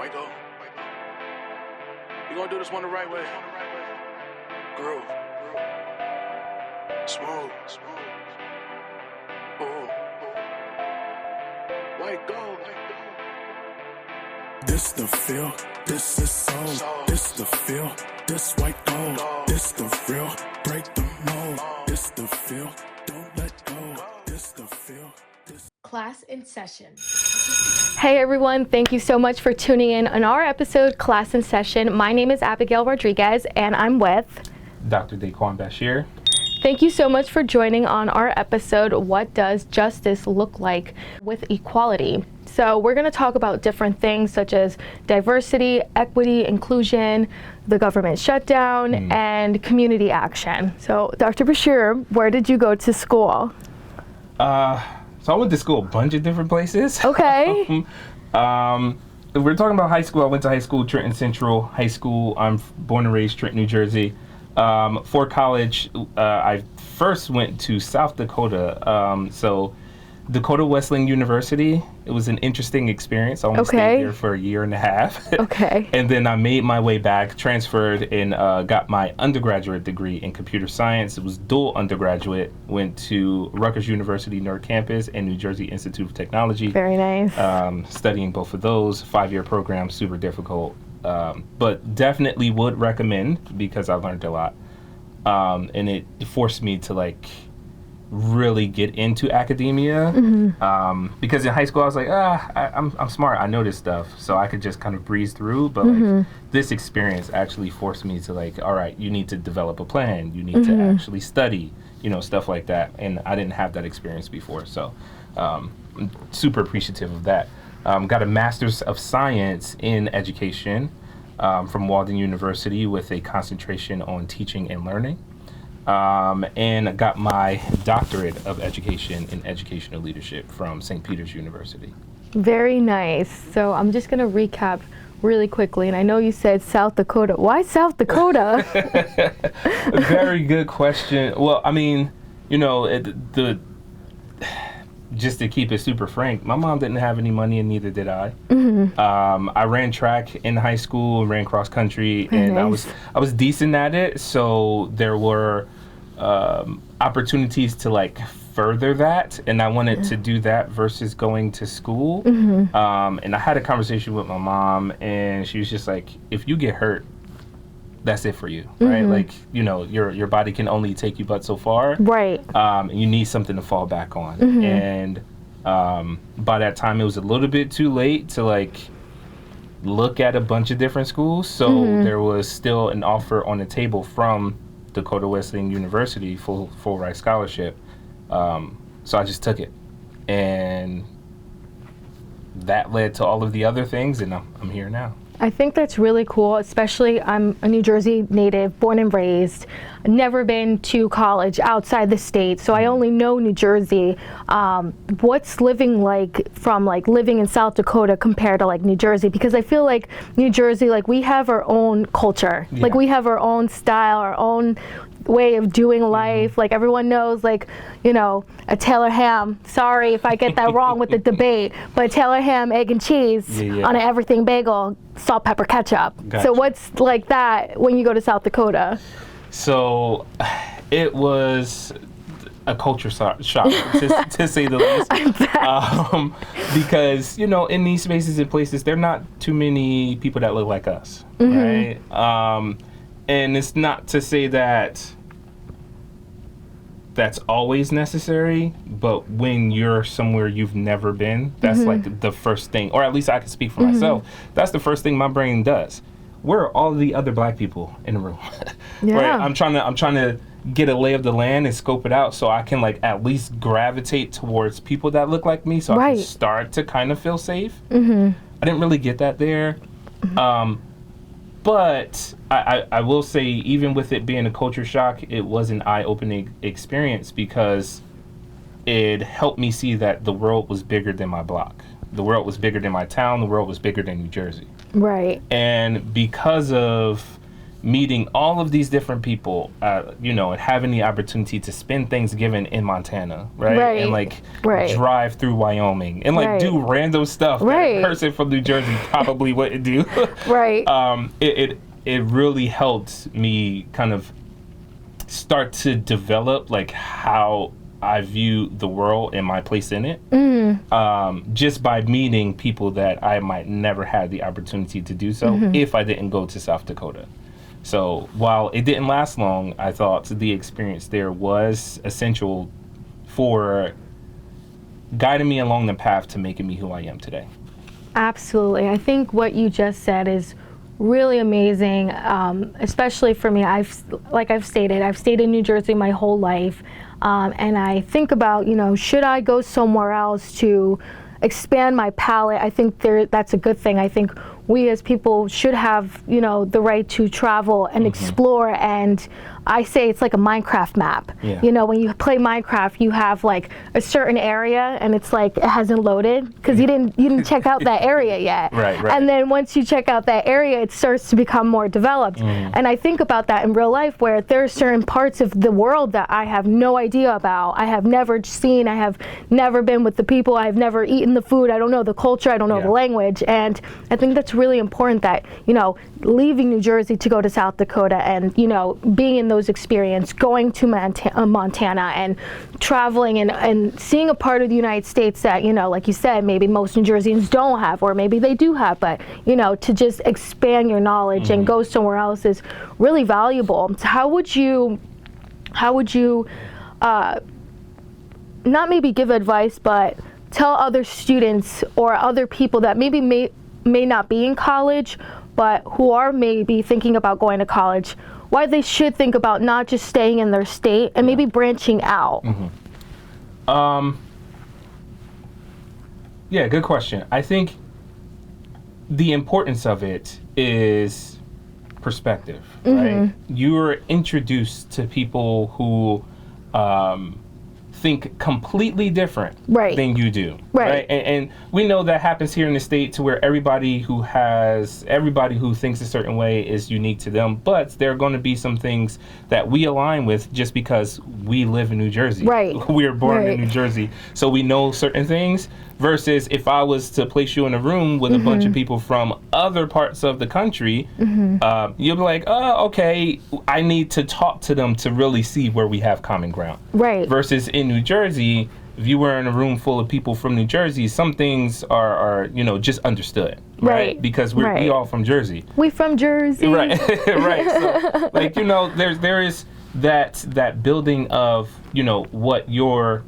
Michael. We gonna do this one the right way. Groove. Smooth. Ooh. White gold. This the feel, this is soul. This the feel, this white gold. This the real, break the mold. This the feel, don't let go. This the feel. Class in session. Hey everyone, thank you so much for tuning in on our episode, Class in Session. My name is Abigail Rodriguez and I'm with Dr. DaQuan Bashir. Thank you so much for joining on our episode, What Does Justice Look Like with Equality? So we're going to talk about different things such as diversity, equity, inclusion, the government shutdown, and community action. So Dr. Bashir, where did you go to school? So I went to school a bunch of different places. Okay. If we're talking about high school, I went to high school, Trenton Central High School. I'm born and raised Trenton, New Jersey. For college, I first went to South Dakota. So Dakota Wesleyan University. It was an interesting experience. I only stayed there for a year and a half. Okay. And then I made my way back, transferred, and got my undergraduate degree in computer science. It was dual undergraduate. Went to Rutgers University Newark campus and New Jersey Institute of Technology. Very nice. Studying both of those, 5-year program, super difficult. But definitely would recommend because I learned a lot. And it forced me to really get into academia. Because in high school I was like, I'm smart, I know this stuff, so I could just kind of breeze through. But this experience actually forced me to all right, you need to develop a plan, you need to actually study, stuff like that. And I didn't have that experience before, so I'm super appreciative of that. Got a master's of science in education from Walden University with a concentration on teaching and learning. And got my doctorate of education in educational leadership from St. Peter's University. Very nice. So I'm just going to recap really quickly. And I know you said South Dakota. Why South Dakota? Very good question. Well, I mean, just to keep it super frank, my mom didn't have any money and neither did I. I ran track in high school, ran cross country, and nice. I was decent at it. So there were opportunities to further that, and I wanted to do that versus going to school. And I had a conversation with my mom, and she was just like, if you get hurt, that's it for you, right? Your body can only take you but so far. Right. And you need something to fall back on. And by that time, it was a little bit too late to look at a bunch of different schools. So there was still an offer on the table from Dakota Wesleyan University, full ride scholarship. So I just took it. And that led to all of the other things, and I'm here now. I think that's really cool, especially I'm a New Jersey native, born and raised, never been to college outside the state, so I only know New Jersey. What's living like from living in South Dakota compared to New Jersey? Because I feel like New Jersey, we have our own culture, we have our own style, our own way of doing life. Everyone knows a Taylor ham, sorry if I get that wrong with the debate, but Taylor ham, egg and cheese on an everything bagel, salt, pepper, ketchup. Gotcha. So what's like that when you go to South Dakota? So it was a culture shock to say the least. Because in these spaces and places there are not too many people that look like us, right? And it's not to say that that's always necessary, but when you're somewhere you've never been, that's the first thing, or at least I can speak for myself, that's the first thing my brain does. Where are all the other black people in the room? Right? I'm trying to get a lay of the land and scope it out so I can at least gravitate towards people that look like me, so I can start to kind of feel safe. I didn't really get that there. But I will say, even with it being a culture shock, it was an eye-opening experience because it helped me see that the world was bigger than my block. The world was bigger than my town. The world was bigger than New Jersey. Right. And because of meeting all of these different people, you know, and having the opportunity to spend Thanksgiving in Montana, right? And like drive through Wyoming and like do random stuff that a person from New Jersey probably wouldn't do. It really helped me kind of start to develop like how I view the world and my place in it, just by meeting people that I might never had the opportunity to do so if I didn't go to South Dakota. So while it didn't last long, I thought the experience there was essential for guiding me along the path to making me who I am today. Absolutely. I think what you just said is really amazing, especially for me. Like I've stated, I've stayed in New Jersey my whole life, and I think about, you know, should I go somewhere else to expand my palette? I think that's a good thing. I think we as people should have, you know, the right to travel and explore, and I say it's like a Minecraft map. You know, when you play Minecraft, you have like a certain area and it's like it hasn't loaded because you didn't check out that area yet. And then once you check out that area, it starts to become more developed. And I think about that in real life, where there are certain parts of the world that I have no idea about. I have never seen, I have never been with the people, I have never eaten the food, I don't know the culture, I don't know the language. And I think that's really important that, you know, leaving New Jersey to go to South Dakota and, you know, being in those experiences, going to Montana and traveling and seeing a part of the United States that, you know, like you said, maybe most New Jerseyans don't have, or maybe they do have, but, you know, to just expand your knowledge and go somewhere else is really valuable. So how would you not maybe give advice, but tell other students or other people that maybe may not be in college, but who are maybe thinking about going to college, why they should think about not just staying in their state and maybe branching out? Yeah, good question. I think the importance of it is perspective, right? You're introduced to people who think completely different than you do, right? And we know that happens here in the state, to where everybody who thinks a certain way is unique to them, but there are going to be some things that we align with just because we live in New Jersey. We were born in New Jersey, so we know certain things. Versus if I was to place you in a room with a bunch of people from other parts of the country, you'll be like, oh, okay, I need to talk to them to really see where we have common ground. Versus in New Jersey, if you were in a room full of people from New Jersey, some things are you know, just understood, right? Because we all from Jersey. We from Jersey. Right. So, like, you know, there is that building of, you know, what your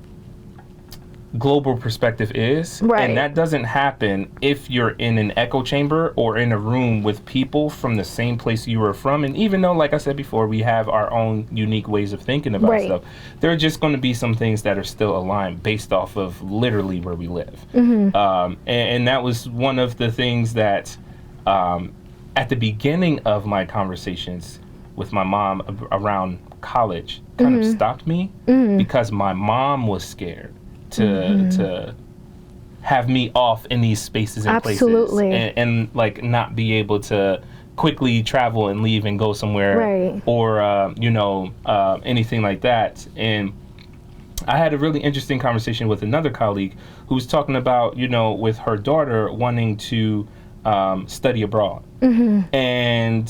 global perspective is, and that doesn't happen if you're in an echo chamber or in a room with people from the same place you were from. And even though, like I said before, we have our own unique ways of thinking about stuff, there are just going to be some things that are still aligned based off of literally where we live. And that was one of the things that at the beginning of my conversations with my mom around college kind of stopped me, because my mom was scared to have me off in these spaces and places, and like not be able to quickly travel and leave and go somewhere, or you know, anything like that. And I had a really interesting conversation with another colleague who was talking about, you know, with her daughter wanting to study abroad, and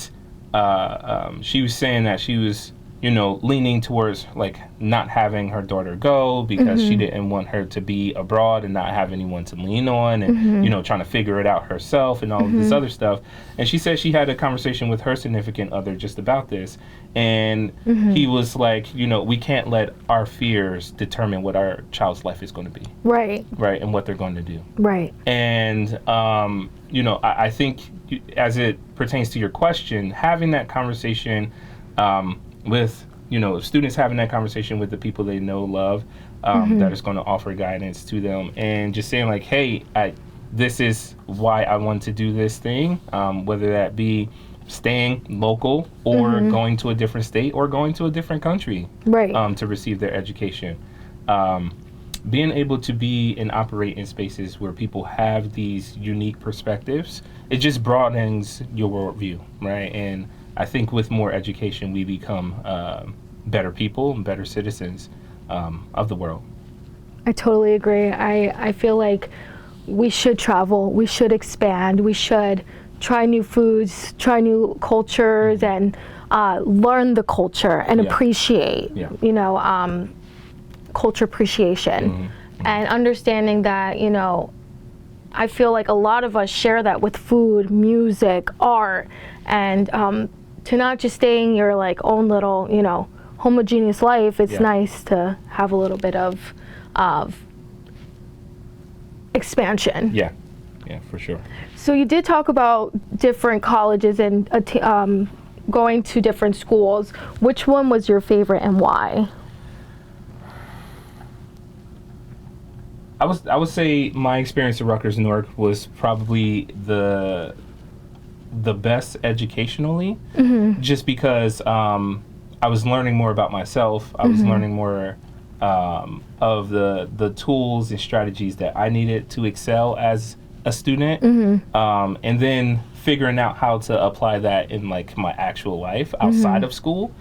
she was saying that she was, you know, leaning towards like not having her daughter go because she didn't want her to be abroad and not have anyone to lean on, and you know, trying to figure it out herself and all of this other stuff. And she said she had a conversation with her significant other just about this, and he was like, you know, we can't let our fears determine what our child's life is going to be, and what they're going to do, and you know, I think as it pertains to your question, having that conversation with, you know, students having that conversation with the people they know, love, that is going to offer guidance to them, and just saying like, hey, this is why I want to do this thing, whether that be staying local or going to a different state or going to a different country to receive their education. Being able to be and operate in spaces where people have these unique perspectives, it just broadens your worldview, right? And I think with more education, we become better people and better citizens of the world. I totally agree. I feel like we should travel, we should expand, we should try new foods, try new cultures, and learn the culture and appreciate, you know, culture appreciation. And understanding that, you know, I feel like a lot of us share that with food, music, art, and to not just stay in your like own little, you know, homogeneous life. It's nice to have a little bit of expansion. Yeah, for sure. So you did talk about different colleges and going to different schools. Which one was your favorite and why? I would say my experience at Rutgers Newark was probably the best educationally, just because I was learning more about myself. I was learning more of the tools and strategies that I needed to excel as a student, and then figuring out how to apply that in like my actual life outside of school.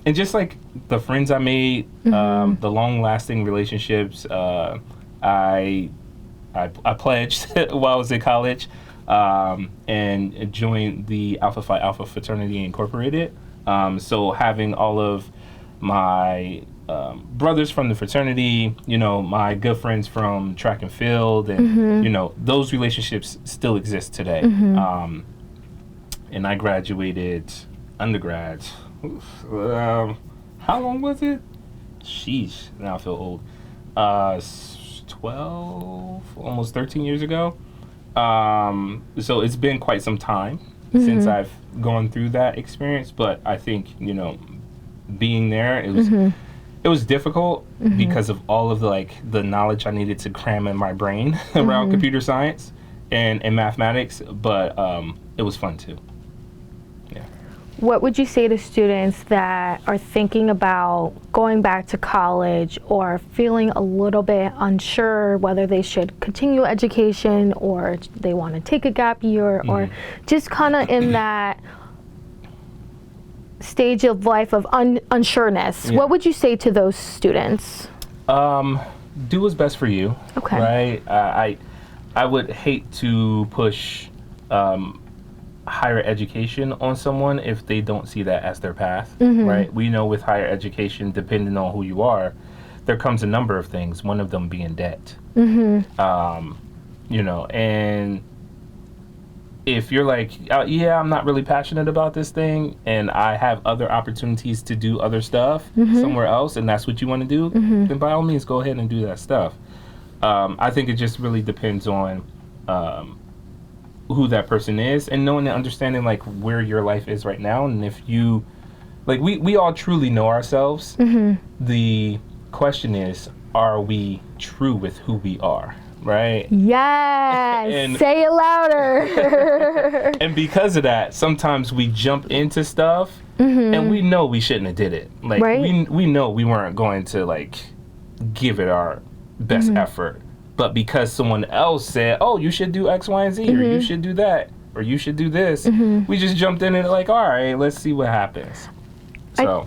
And just like the friends I made, the long-lasting relationships, I pledged while I was in college, and joined the Alpha Phi Alpha Fraternity Incorporated. So having all of my brothers from the fraternity, you know, my good friends from track and field, and you know, those relationships still exist today. And I graduated undergrad. How long was it? Sheesh, now I feel old. 12, almost 13 years ago. So it's been quite some time since I've gone through that experience, but I think, you know, being there, it was difficult because of all of the knowledge I needed to cram in my brain around computer science and mathematics, but it was fun too. What would you say to students that are thinking about going back to college or feeling a little bit unsure whether they should continue education or they want to take a gap year, or just kind of in that stage of life of unsureness? What would you say to those students? Do what's best for you. Okay. Right? I would hate to push higher education on someone if they don't see that as their path, right? We know with higher education, depending on who you are, there comes a number of things, one of them being debt. You know, and if you're like, yeah, I'm not really passionate about this thing and I have other opportunities to do other stuff somewhere else, and that's what you want to do, then by all means go ahead and do that stuff. I think it just really depends on who that person is, and knowing and understanding like where your life is right now. And if you like, we all truly know ourselves. The question is, are we true with who we are, right? Yes. And say it louder. And because of that, sometimes we jump into stuff and we know we shouldn't have did it. Like we know we weren't going to like give it our best effort. But because someone else said, oh, you should do X, Y, and Z, or you should do that, or you should do this, we just jumped in and like, all right, let's see what happens. So,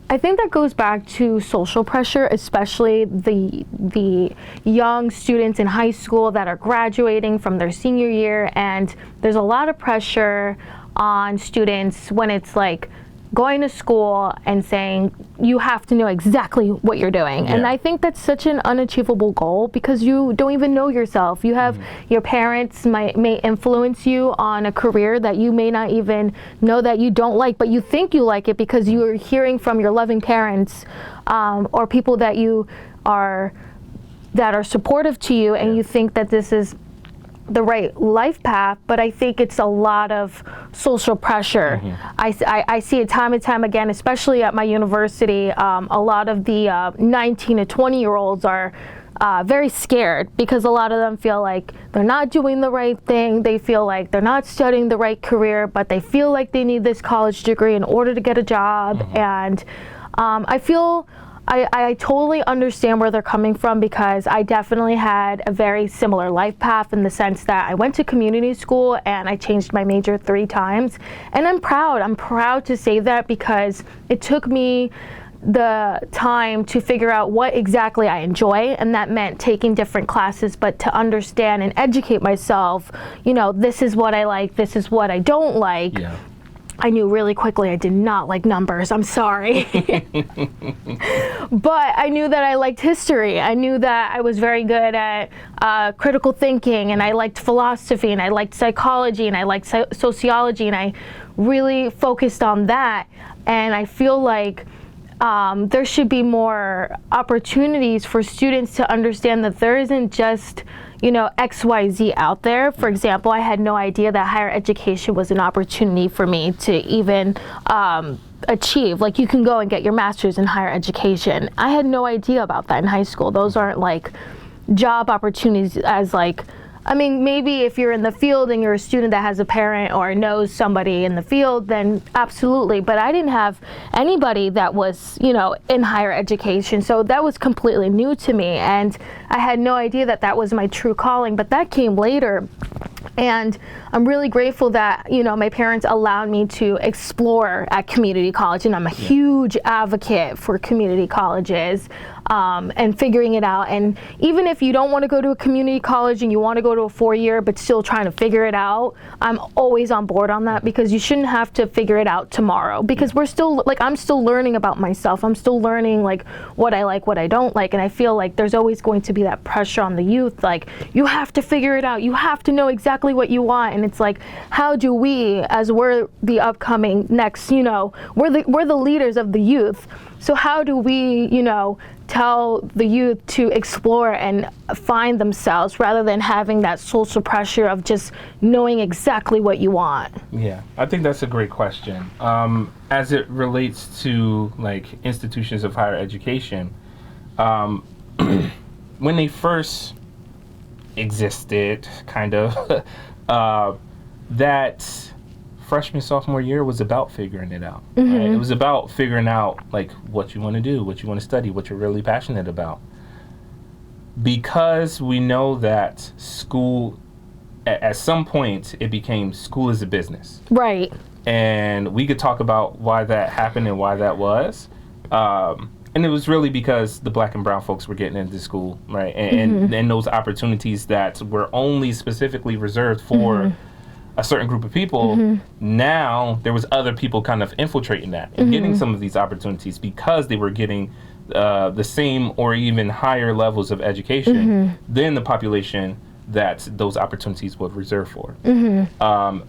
I think that goes back to social pressure, especially the young students in high school that are graduating from their senior year. And there's a lot of pressure on students when it's like going to school and saying you have to know exactly what you're doing. And I think that's such an unachievable goal because you don't even know yourself. You have your parents may influence you on a career that you may not even know that you don't like, but you think you like it because you're hearing from your loving parents or people that are supportive to you, and you think that this is the right life path. But I think it's a lot of social pressure. I see it time and time again, especially at my university. A lot of the 19 to 20-year-olds are very scared because a lot of them feel like they're not doing the right thing. They feel like they're not studying the right career, but they feel like they need this college degree in order to get a job. And I feel I totally understand where they're coming from, because I definitely had a very similar life path, in the sense that I went to community school and I changed my major 3 times. And I'm proud to say that, because it took me the time to figure out what exactly I enjoy, and that meant taking different classes, but to understand and educate myself, this is what I like, this is what I don't like. Yeah. I knew really quickly I did not like numbers. I'm sorry. But I knew that I liked history. I knew that I was very good at critical thinking, and I liked philosophy, and I liked psychology, and I liked sociology, and I really focused on that. And I feel like there should be more opportunities for students to understand that there isn't just XYZ out there. For example, I had no idea that higher education was an opportunity for me to even achieve. Like, you can go and get your master's in higher education. I had no idea about that in high school. Those aren't like job opportunities as like, maybe if you're in the field and you're a student that has a parent or knows somebody in the field, then absolutely. But I didn't have anybody that was, in higher education. So that was completely new to me. And I had no idea that that was my true calling, but that came later. And I'm really grateful that, my parents allowed me to explore at community college. And I'm a huge advocate for community colleges and figuring it out. And even if you don't want to go to a community college and you want to go to a 4-year, but still trying to figure it out, I'm always on board on that, because you shouldn't have to figure it out tomorrow, because we're still, I'm still learning about myself. I'm still learning, what I like, what I don't like. And I feel like there's always going to be that pressure on the youth. You have to figure it out. You have to know exactly what you want. And it's like, how do we, as we're the upcoming next, we're the leaders of the youth. So how do we, tell the youth to explore and find themselves, rather than having that social pressure of just knowing exactly what you want? Yeah, I think that's a great question. As it relates to institutions of higher education, when they first existed, kind of, that freshman, sophomore year was about figuring it out. Mm-hmm. Right? It was about figuring out what you want to do, what you want to study, what you're really passionate about. Because we know that school, at some point, it became school is a business. Right. And we could talk about why that happened and why that was. And it was really because the black and brown folks were getting into school, right? And those opportunities that were only specifically reserved for a certain group of people, now there was other people kind of infiltrating that and getting some of these opportunities, because they were getting the same or even higher levels of education than the population that those opportunities would reserve for.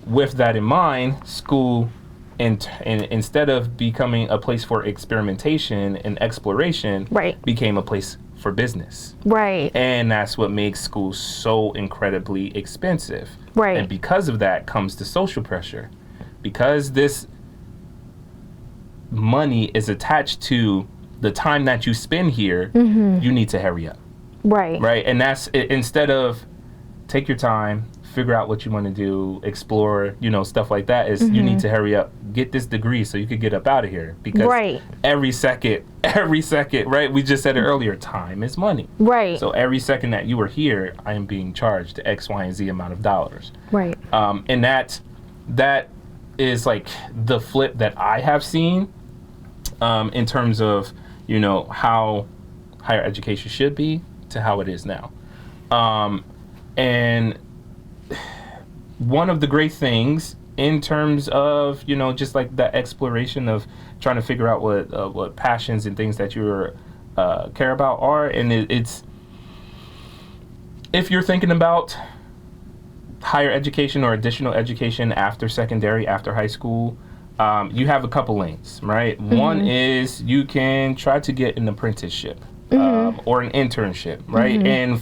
With that in mind, school, and instead of becoming a place for experimentation and exploration, became a place for business. Right. And that's what makes schools so incredibly expensive. Right. And because of that comes the social pressure. Because this money is attached to the time that you spend here, you need to hurry up. Right. Right. And that's, instead of take your time, figure out what you want to do, explore, stuff like that, is you need to hurry up, get this degree so you could get up out of here. Because every second, right? We just said it earlier, time is money. Right. So every second that you are here, I am being charged X, Y, and Z amount of dollars. Right. And that is the flip that I have seen in terms of, how higher education should be to how it is now. And one of the great things in terms of, just the exploration of trying to figure out what passions and things that you care about are, and it's, if you're thinking about higher education or additional education after secondary, after high school, you have a couple lanes, right? One is you can try to get an apprenticeship or an internship, right? And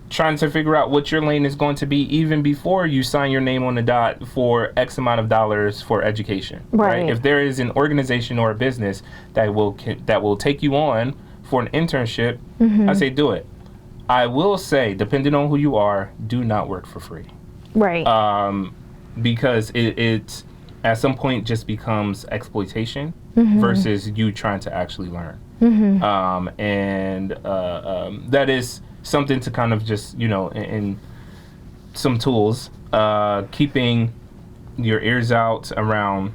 trying to figure out what your lane is going to be even before you sign your name on the dot for X amount of dollars for education, right? If there is an organization or a business that will take you on for an internship, I say do it. I will say, depending on who you are, do not work for free. Right. Because it at some point just becomes exploitation. versus you trying to actually learn. That is something to kind of just, in some tools, keeping your ears out around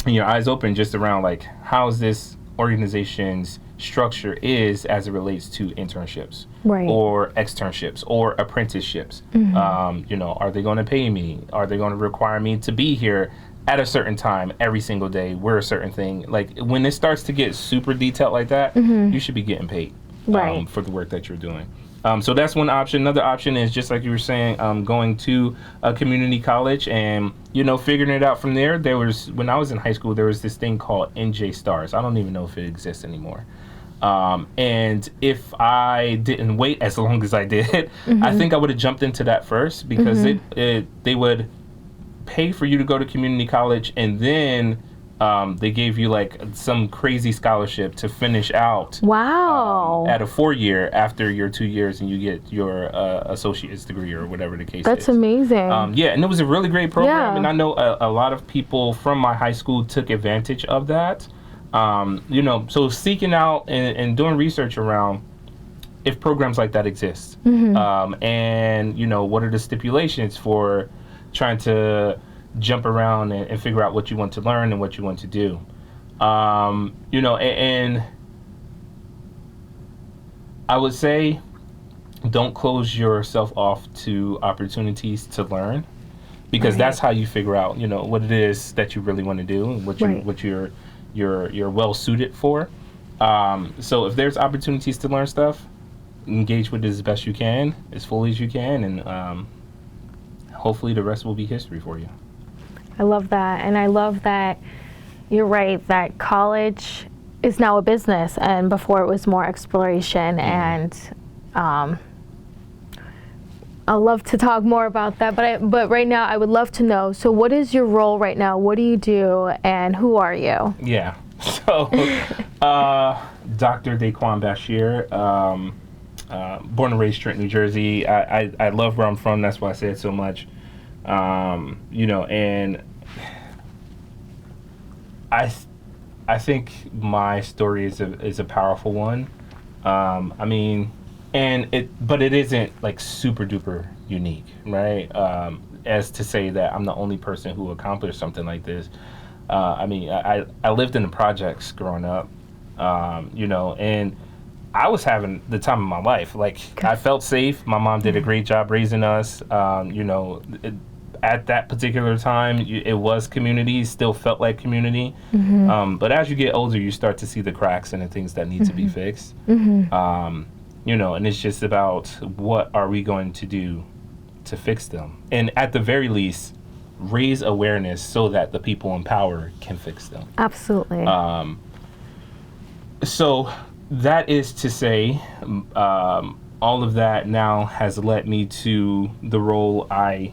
and your eyes open just around like how's this organization's structure is as it relates to internships or externships or apprenticeships. Are they going to pay me? Are they going to require me to be here at a certain time every single day, wear a certain thing? Like when it starts to get super detailed like that, you should be getting paid for the work that you're doing. So that's one option. Another option is just like you were saying, going to a community college and, figuring it out from there. When I was in high school, there was this thing called NJ Stars. I don't even know if it exists anymore. And if I didn't wait as long as I did, I think I would have jumped into that first because they would pay for you to go to community college, and then they gave you like some crazy scholarship to finish out at a 4-year after your 2 years, and you get your associate's degree or whatever the case is. That's amazing. And it was a really great program, and I know a lot of people from my high school took advantage of that. So seeking out and doing research around if programs like that exist, and what are the stipulations for trying to jump around and figure out what you want to learn and what you want to do. And I would say don't close yourself off to opportunities to learn, because that's how you figure out, what it is that you really want to do and what you're well suited for. So if there's opportunities to learn stuff, engage with it as best you can, as fully as you can, and hopefully the rest will be history for you. I love that. And I love that you're right, that college is now a business, and before it was more exploration. And I'd love to talk more about that, but right now I would love to know, so what is your role right now? What do you do, and who are you? Yeah, so Dr. DaQuan Bashir, born and raised Trenton, New Jersey. I love where I'm from, that's why I say it so much. And I think my story is a powerful one. But it isn't like super duper unique, right? As to say that I'm the only person who accomplished something like this. I lived in the projects growing up, and I was having the time of my life. Like, I felt safe. My mom did a great job raising us. At that particular time, it was community, still felt like community. But as you get older, you start to see the cracks and the things that need to be fixed. And it's just about what are we going to do to fix them? And at the very least, raise awareness so that the people in power can fix them. Absolutely. So that is to say, all of that now has led me to the role I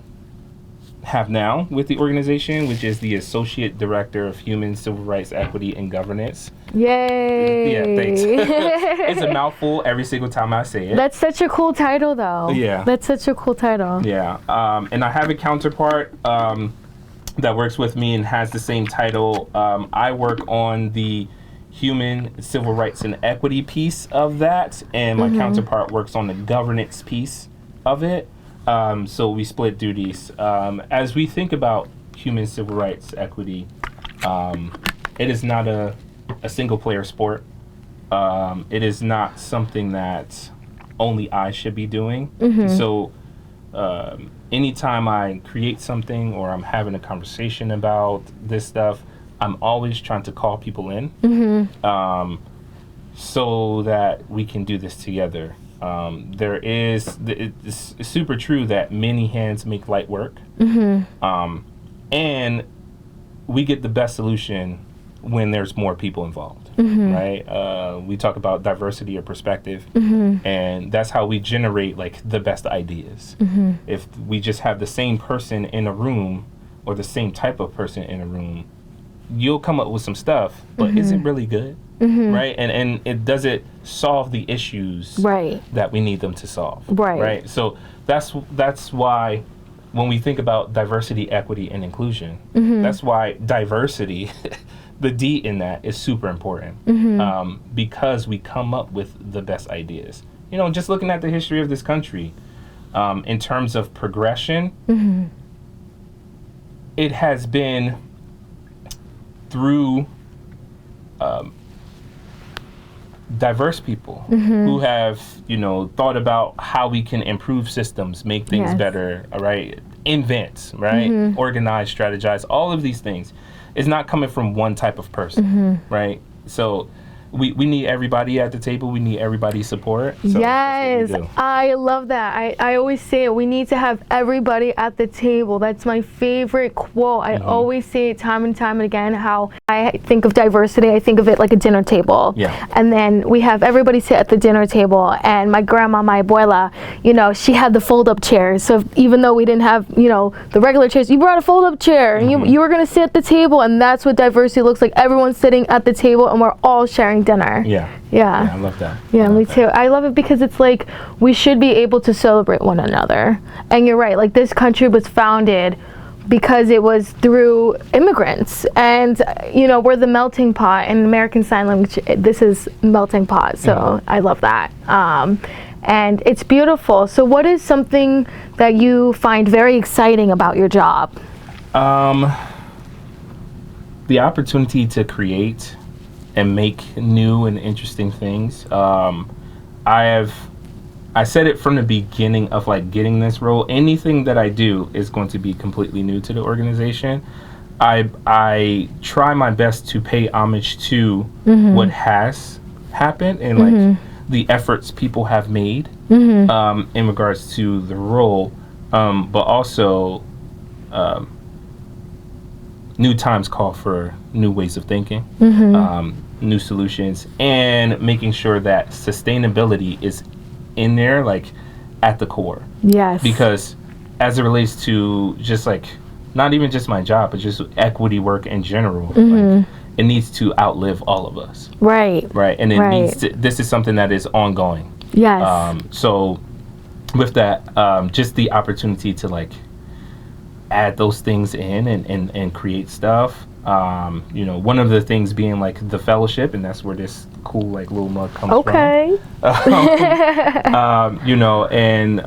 have now with the organization, which is the Associate Director of Human, Civil Rights, Equity, and Governance. Yay! Yeah, thanks. It's a mouthful every single time I say it. That's such a cool title, though. Yeah. That's such a cool title. Yeah. And I have a counterpart that works with me and has the same title. I work on the Human, Civil Rights, and Equity piece of that, and my counterpart works on the governance piece of it. So we split duties. As we think about human, civil rights, equity, it is not a single player sport. It is not something that only I should be doing. So anytime I create something or I'm having a conversation about this stuff, I'm always trying to call people in so that we can do this together. It's super true that many hands make light work. And we get the best solution when there's more people involved, right? We talk about diversity of perspective, and that's how we generate like the best ideas. If we just have the same person in a room or the same type of person in a room, you'll come up with some stuff, but is it really good? Right? And it doesn't solve the issues that we need them to solve. Right? So that's why when we think about diversity, equity, and inclusion, that's why diversity the D in that is super important, because we come up with the best ideas. You know, just looking at the history of this country, in terms of progression, it has been through diverse people who have, you know, thought about how we can improve systems, make things better, all right, invent, right, organize, strategize, all of these things is not coming from one type of person, right? So we need everybody at the table. We need everybody's support. So yes, I love that. I always say it. We need to have everybody at the table. That's my favorite quote. I always say it time and time again, how I think of diversity. I think of it like a dinner table. Yeah. And then we have everybody sit at the dinner table. And my grandma, my abuela, you know, she had the fold-up chairs. So even though we didn't have, you know, the regular chairs, you brought a fold-up chair. And you were going to sit at the table. And that's what diversity looks like. Everyone's sitting at the table and we're all sharing dinner. Yeah, I love that. Yeah, me too. I love it because it's like we should be able to celebrate one another. And you're right, like this country was founded because it was through immigrants, and you know, we're the melting pot. In American Sign Language, this is melting pot. So I love that. And it's beautiful. So what is something that you find very exciting about your job? The opportunity to create and make new and interesting things. I said it from the beginning of like getting this role. Anything that I do is going to be completely new to the organization. I try my best to pay homage to what has happened and like the efforts people have made in regards to the role, but also new times call for new ways of thinking, new solutions, and making sure that sustainability is in there, like at the core. Yes. Because as it relates to just like, not even just my job, but just equity work in general, like, it needs to outlive all of us. Right. Right. And it needs to, this is something that is ongoing. Yes. So with that, just the opportunity to like add those things in and create stuff. You know, one of the things being like the fellowship, and that's where this cool like little mug comes from. You know, and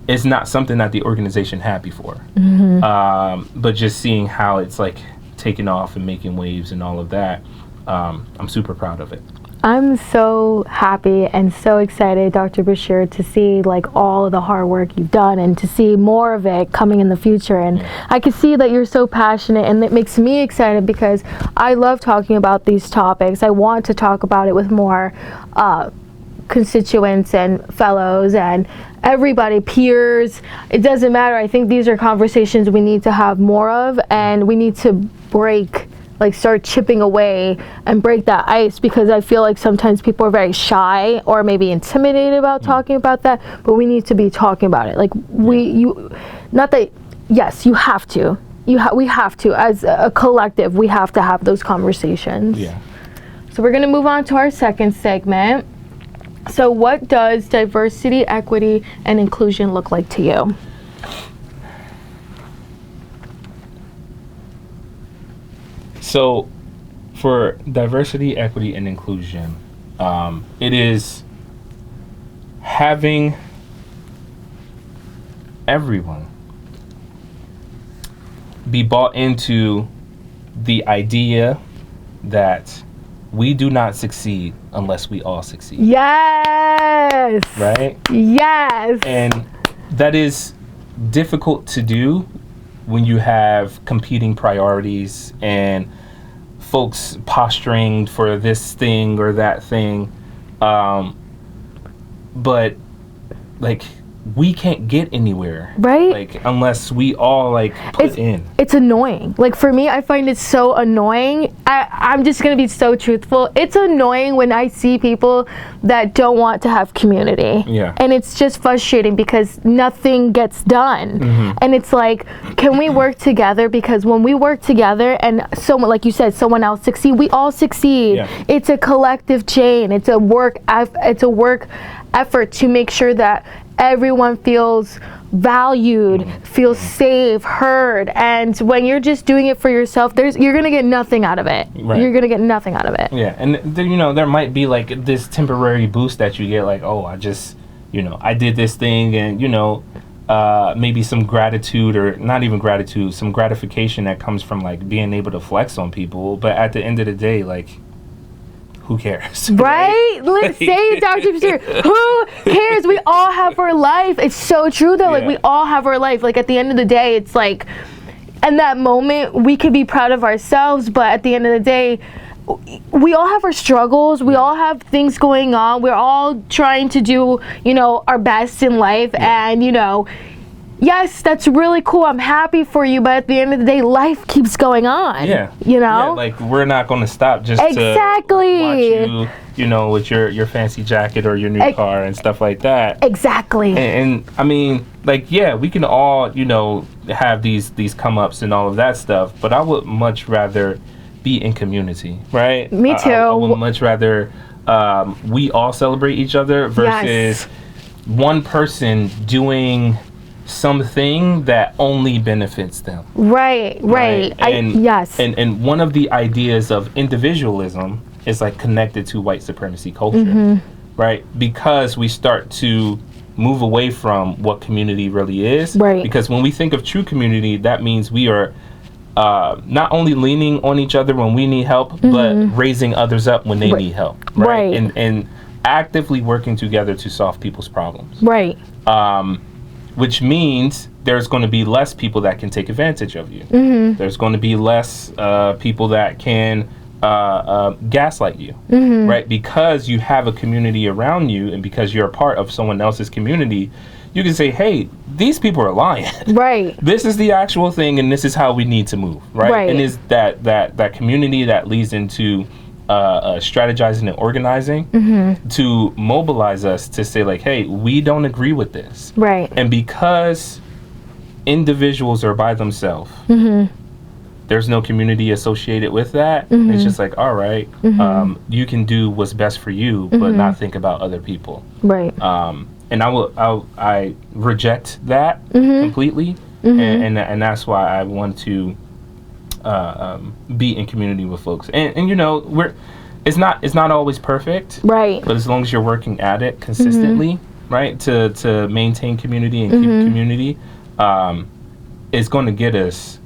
it's not something that the organization had before. But just seeing how it's like taking off and making waves and all of that, I'm super proud of it. I'm so happy and so excited, Dr. Bashir, to see like all of the hard work you've done and to see more of it coming in the future. And I can see that you're so passionate, and it makes me excited because I love talking about these topics. I want to talk about it with more constituents and fellows and everybody, peers. It doesn't matter. I think these are conversations we need to have more of, and we need to start chipping away and break that ice, because I feel like sometimes people are very shy or maybe intimidated about talking about that, but we need to be talking about it. Like we have to. We have to, as a collective, we have to have those conversations. Yeah. So we're gonna move on to our second segment. So what does diversity, equity, and inclusion look like to you? So for diversity, equity, and inclusion, it is having everyone be bought into the idea that we do not succeed unless we all succeed. Yes. Right? Yes. And that is difficult to do when you have competing priorities and folks posturing for this thing or that thing. But like, we can't get anywhere, right? Like, unless we all like put in. It's annoying. Like for me, I find it so annoying. I'm just gonna be so truthful. It's annoying when I see people that don't want to have community. Yeah. And it's just frustrating because nothing gets done. And it's like, can we work together? Because when we work together and someone, like you said, someone else succeed, we all succeed. Yeah. It's a collective chain. It's a work effort to make sure that everyone feels valued, feel safe, heard. And when you're just doing it for yourself, you're gonna get nothing out of it. Right. You're gonna get nothing out of it. Yeah, and there might be like this temporary boost that you get, like, oh, I just, I did this thing, and maybe some gratitude, or not even gratitude, some gratification that comes from like being able to flex on people. But at the end of the day, like, who cares? Right? Let's say it, Dr. Bashir. Who cares? We all have our life. It's so true though. Like, we all have our life. Like, at the end of the day, it's like, in that moment, we could be proud of ourselves, but at the end of the day, we all have our struggles. We all have things going on. We're all trying to do, our best in life. And, yes, that's really cool. I'm happy for you. But at the end of the day, life keeps going on. Yeah. Yeah, like, we're not going to stop just exactly. to watch you, with your fancy jacket or your new car and stuff like that. Exactly. And I mean, like, yeah, we can all, have these come ups and all of that stuff. But I would much rather be in community, right? Me too. I would much rather we all celebrate each other versus one person doing something that only benefits them. Right. And one of the ideas of individualism is like connected to white supremacy culture, right? Because we start to move away from what community really is. Right. Because when we think of true community, that means we are not only leaning on each other when we need help, but raising others up when they need help. Right. And actively working together to solve people's problems. Right. Which means there's going to be less people that can take advantage of you. There's going to be less people that can gaslight you, right? Because you have a community around you, and because you're a part of someone else's community, you can say, hey, these people are lying. Right. This is the actual thing, and this is how we need to move, right? And is that community that leads into strategizing and organizing to mobilize us to say, like, hey, we don't agree with this. Right. And because individuals are by themselves, there's no community associated with that. It's just like, all right, you can do what's best for you, but not think about other people. Right. And I reject that completely, and that's why I want to be in community with folks. And it's not always perfect, right? But as long as you're working at it consistently, right, to maintain community and keep community, it's going to get us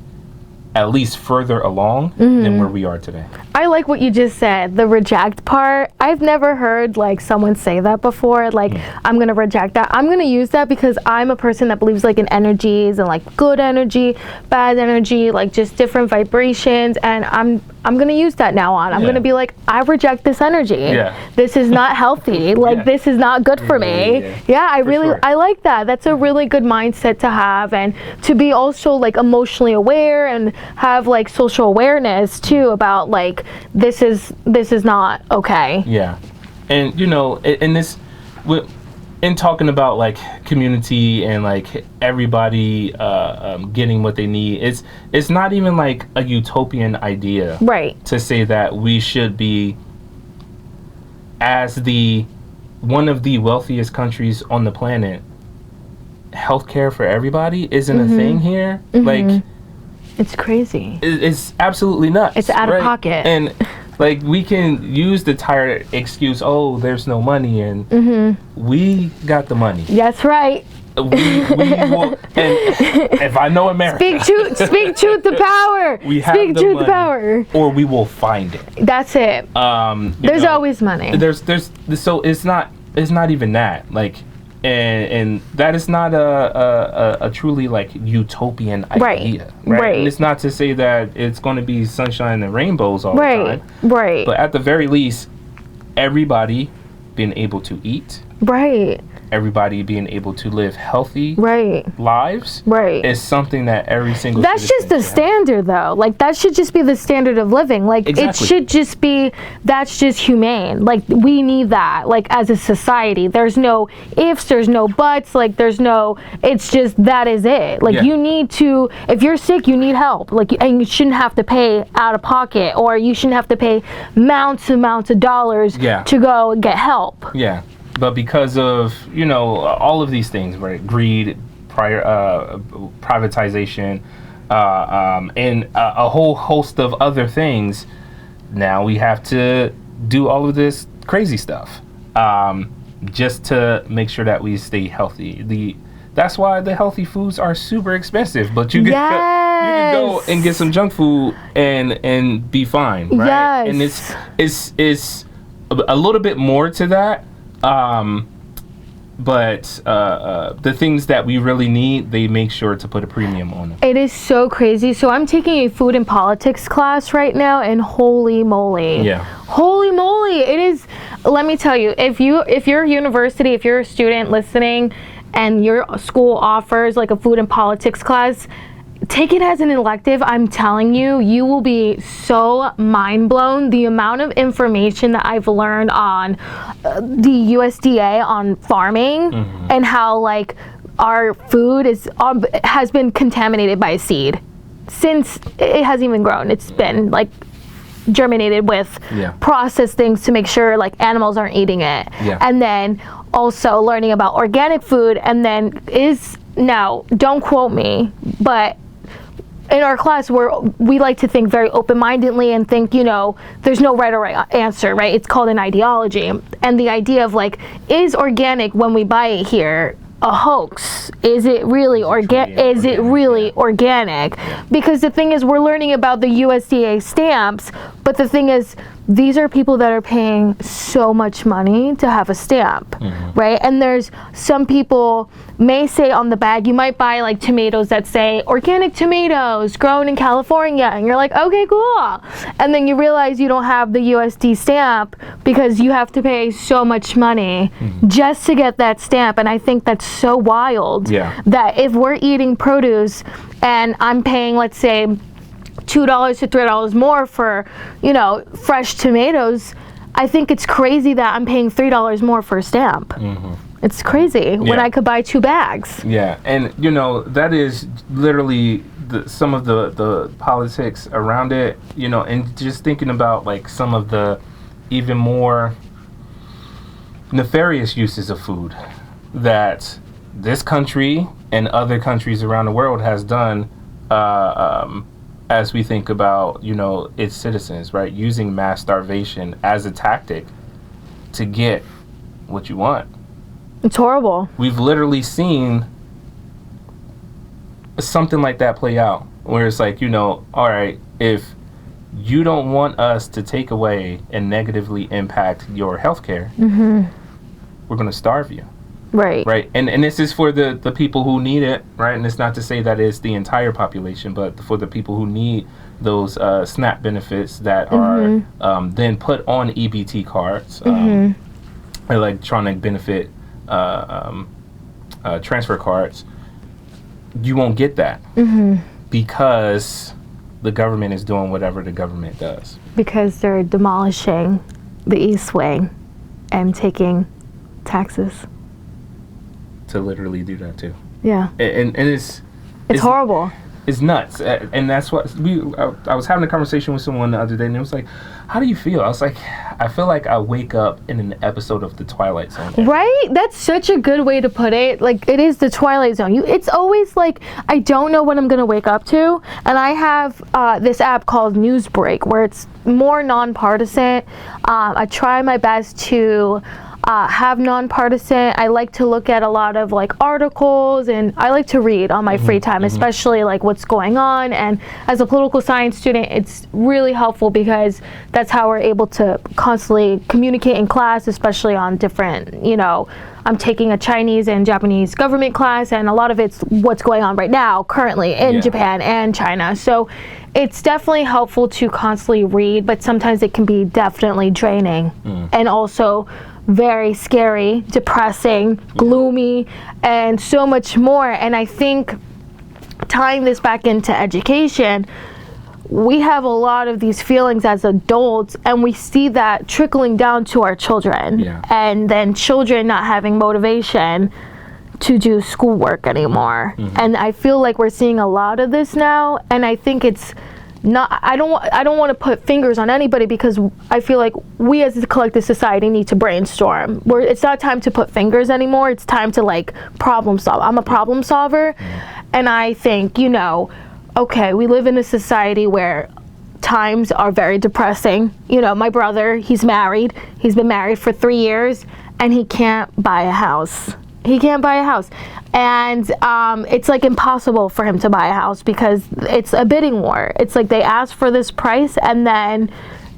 at least further along than where we are today. I like what you just said, the reject part. I've never heard like someone say that before, like, I'm going to reject that. I'm going to use that because I'm a person that believes like in energies and like good energy, bad energy, like just different vibrations, and I'm going to use that now on. I'm going to be like, I reject this energy. This is not healthy. Like, this is not good for me. I like that. That's a really good mindset to have, and to be also like emotionally aware and have like social awareness too about like, this is not okay. Yeah. And in this, in talking about like community and like everybody getting what they need, it's not even like a utopian idea, right, to say that we should be, as one of the wealthiest countries on the planet, healthcare for everybody isn't a thing here. Like, it's crazy. It's absolutely nuts. It's out of pocket. And like, we can use the tired excuse, oh, there's no money, and we got the money. That's right. We will, and if I know America, speak truth to power. We have speak the truth money, to power, or we will find it. That's it. There's always money. There's so it's not even that, like. And that is not a truly like utopian idea, right? And it's not to say that it's going to be sunshine and rainbows all the time, right? But at the very least, everybody being able to eat, right? Everybody being able to live healthy lives is something that every single that's just the standard though. Like, that should just be the standard of living. Like, it should just be, that's just humane. Like, we need that, like, as a society. There's no ifs, there's no buts, like, there's no, it's just, that is it. Like, you need to, if you're sick, you need help. Like, and you shouldn't have to pay out of pocket, or you shouldn't have to pay amounts of dollars to go and get help. But because of, all of these things, right? Greed, privatization, and a whole host of other things. Now we have to do all of this crazy stuff just to make sure that we stay healthy. That's why the healthy foods are super expensive, but you can go and get some junk food and be fine, right? Yes. And it's a little bit more to that, but the things that we really need, they make sure to put a premium on them. It is so crazy. So I'm taking a food and politics class right now, and holy moly. Yeah. Holy moly. It is, let me tell you, if you're a university, if you're a student listening and your school offers like a food and politics class, take it as an elective. I'm telling you, you will be so mind blown. The amount of information that I've learned on the USDA on farming and how like our food has been contaminated by a seed since it hasn't even grown. It's been like germinated with processed things to make sure like animals aren't eating it. And then also learning about organic food, and then now don't quote me, but in our class we like to think very open-mindedly and think, there's no right or right answer, right? It's called an ideology. And the idea of like, is organic when we buy it here a hoax? Is it really organic? Is it really organic? Because the thing is, we're learning about the USDA stamps, but the thing is, these are people that are paying so much money to have a stamp, right? And there's some people may say on the bag, you might buy like tomatoes that say organic tomatoes grown in California, and you're like, okay, cool. And then you realize you don't have the USD stamp because you have to pay so much money just to get that stamp. And I think that's so wild that if we're eating produce and I'm paying, let's say, $2 to $3 more for, fresh tomatoes, I think it's crazy that I'm paying $3 more for a stamp. It's crazy when I could buy 2 bags. Yeah, and that is literally some of the politics around it, and just thinking about like some of the even more nefarious uses of food that this country and other countries around the world has done, as we think about, its citizens, right? Using mass starvation as a tactic to get what you want. It's horrible. We've literally seen something like that play out, where it's like, all right, if you don't want us to take away and negatively impact your healthcare, we're going to starve you. Right. And this is for the people who need it, right? And it's not to say that it's the entire population, but for the people who need those SNAP benefits that are then put on EBT cards, electronic benefit transfer cards. You won't get that because the government is doing whatever the government does. Because they're demolishing the East Wing and taking taxes. To literally do that too. Yeah. And it's horrible. It's nuts. And that's what I was having a conversation with someone the other day, and it was like, how do you feel? I was like, I feel like I wake up in an episode of The Twilight Zone. Right? That's such a good way to put it. Like, it is The Twilight Zone. It's always like, I don't know what I'm going to wake up to. And I have this app called Newsbreak, where it's more nonpartisan. I try my best to have nonpartisan. I like to look at a lot of like articles, and I like to read on my free time, especially like what's going on. And as a political science student, it's really helpful because that's how we're able to constantly communicate in class, especially on different, I'm taking a Chinese and Japanese government class, and a lot of it's what's going on right now currently in Japan and China. So it's definitely helpful to constantly read, but sometimes it can be definitely draining and also very scary, depressing, gloomy, and so much more. And I think tying this back into education, we have a lot of these feelings as adults, and we see that trickling down to our children. And then children not having motivation to do schoolwork anymore. And I feel like we're seeing a lot of this now, and I think it's I don't want to put fingers on anybody, because I feel like we as a collective society need to brainstorm. It's not time to put fingers anymore. It's time to like problem solve. I'm a problem solver, and I think, okay, we live in a society where times are very depressing. My brother, he's married. He's been married for 3 years, and he can't buy a house. And it's like impossible for him to buy a house because it's a bidding war. It's like they ask for this price, and then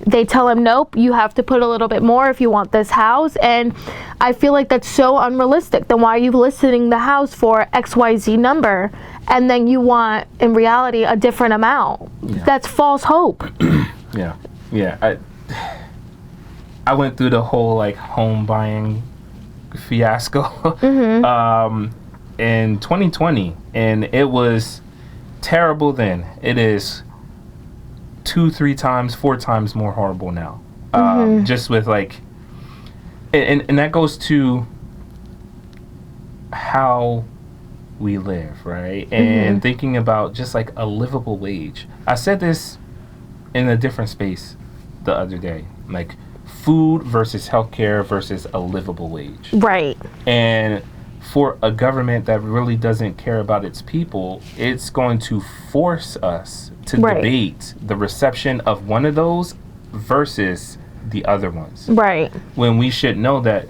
they tell him, nope, you have to put a little bit more if you want this house. And I feel like that's so unrealistic. Then why are you listing the house for XYZ number, and then you want, in reality, a different amount? Yeah. That's false hope. Yeah. I went through the whole like home buying fiasco in 2020, and it was terrible then. It is 2, 3 times, 4 times more horrible now. Just with like, and that goes to how we live, right? And thinking about just like a livable wage. I said this in a different space the other day, like food versus healthcare versus a livable wage. Right. And for a government that really doesn't care about its people, it's going to force us to debate the reception of one of those versus the other ones. Right. When we should know that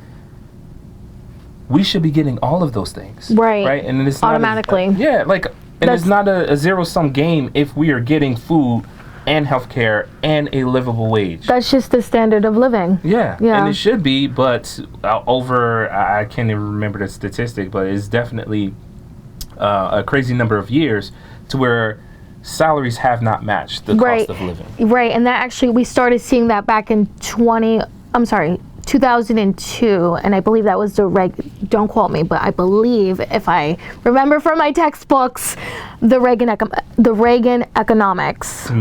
we should be getting all of those things. Right. Right. And it's automatically. It's not a zero-sum game if we are getting food and healthcare and a livable wage. That's just the standard of living. Yeah. And it should be, but I can't even remember the statistic, but it's definitely a crazy number of years to where salaries have not matched the cost of living. Right, and that actually, we started seeing that back in 2002, and I believe that was don't quote me, but I believe, if I remember from my textbooks, the Reagan economics.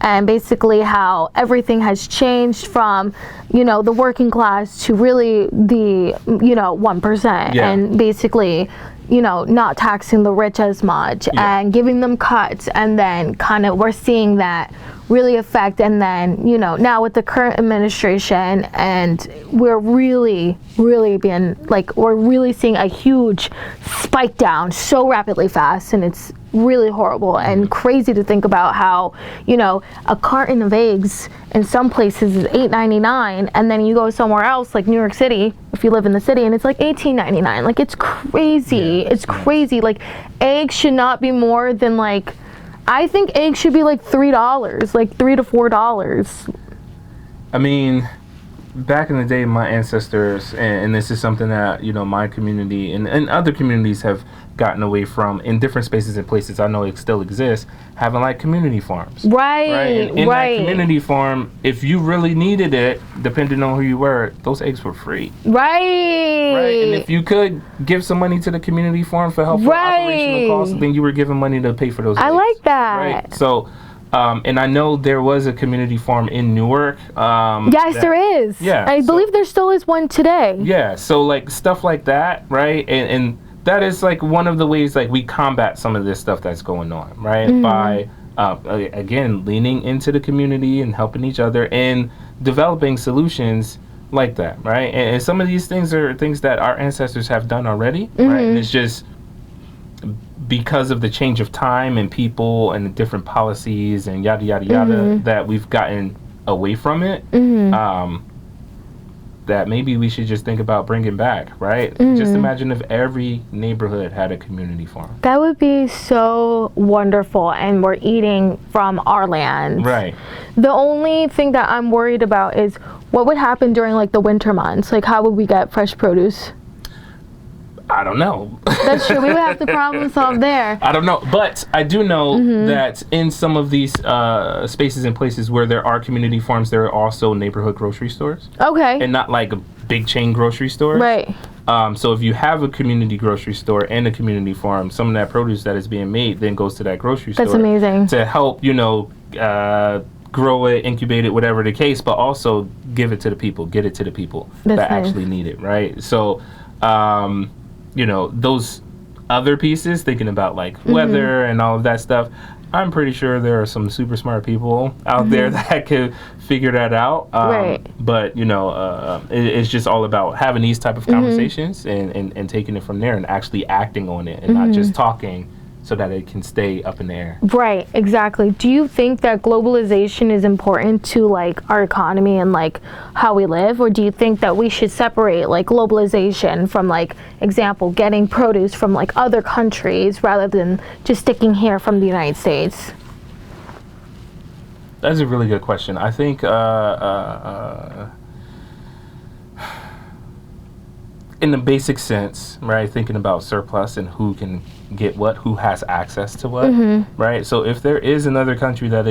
And basically how everything has changed from, the working class to really the, 1%. Yeah. And basically, not taxing the rich as much and giving them cuts. And then kind of we're seeing that really affect. And then, now with the current administration, and we're really seeing a huge spike down so rapidly fast. And it's really horrible and crazy to think about how, a carton of eggs in some places is $8.99, and then you go somewhere else like New York City, if you live in the city, and it's like $18.99. Like, it's crazy. It's crazy. Like, eggs should not be more than like, I think eggs should be like $3, like $3 to $4. I mean, back in the day, my ancestors, and this is something that, my community and other communities have gotten away from in different spaces and places. I know it still exists, having like community farms. Right. And in that community farm, if you really needed it, depending on who you were, those eggs were free. Right. And if you could give some money to the community farm for help with operational costs, then you were giving money to pay for those eggs. I like that. Right. So, and I know there was a community farm in Newark. Yes, there is. Yeah. I believe there still is one today. Yeah. So like stuff like that, right? And that is like one of the ways like we combat some of this stuff that's going on, right? By again leaning into the community and helping each other and developing solutions like that, right? And some of these things are things that our ancestors have done already, right? And it's just because of the change of time and people and the different policies and yada yada yada that we've gotten away from it. That maybe we should just think about bringing back, right? Just imagine if every neighborhood had a community farm. That would be so wonderful, and we're eating from our land. Right. The only thing that I'm worried about is what would happen during like the winter months. Like, how would we get fresh produce? I don't know. That's true. We would have to problem solve there. I don't know. But I do know that in some of these spaces and places where there are community farms, there are also neighborhood grocery stores. Okay. And not like a big chain grocery store. Right. So if you have a community grocery store and a community farm, some of that produce that is being made then goes to that grocery store. That's amazing. To help, grow it, incubate it, whatever the case, but also give it to the people, get it to the people that actually need it, right? So, those other pieces, thinking about like weather and all of that stuff, I'm pretty sure there are some super smart people out there that could figure that out. Right. But, it's just all about having these type of conversations and taking it from there and actually acting on it and not just talking so that it can stay up in the air. Right, exactly. Do you think that globalization is important to like our economy and like how we live, or do you think that we should separate like globalization from, like, example, getting produce from like other countries rather than just sticking here from the United States? That's a really good question. I think in the basic sense, right, thinking about surplus and who can get what, who has access to what, right? So if there is another country that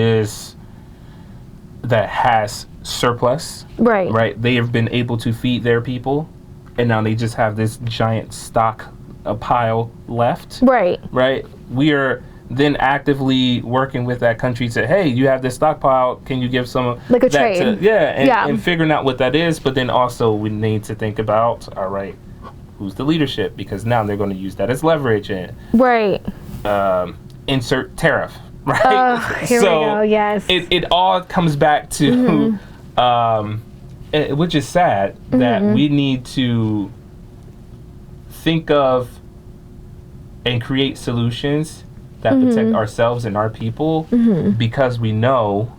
has surplus, right, they have been able to feed their people, and now they just have this giant stock, a pile left, right? We are then actively working with that country to say, hey, you have this stockpile, can you give some like a that trade? And figuring out what that is, but then also we need to think about, all right, who's the leadership, because now they're going to use that as leverage and insert tariff, right? Here we go. Yes. It all comes back to which is sad that we need to think of and create solutions that protect ourselves and our people, because we know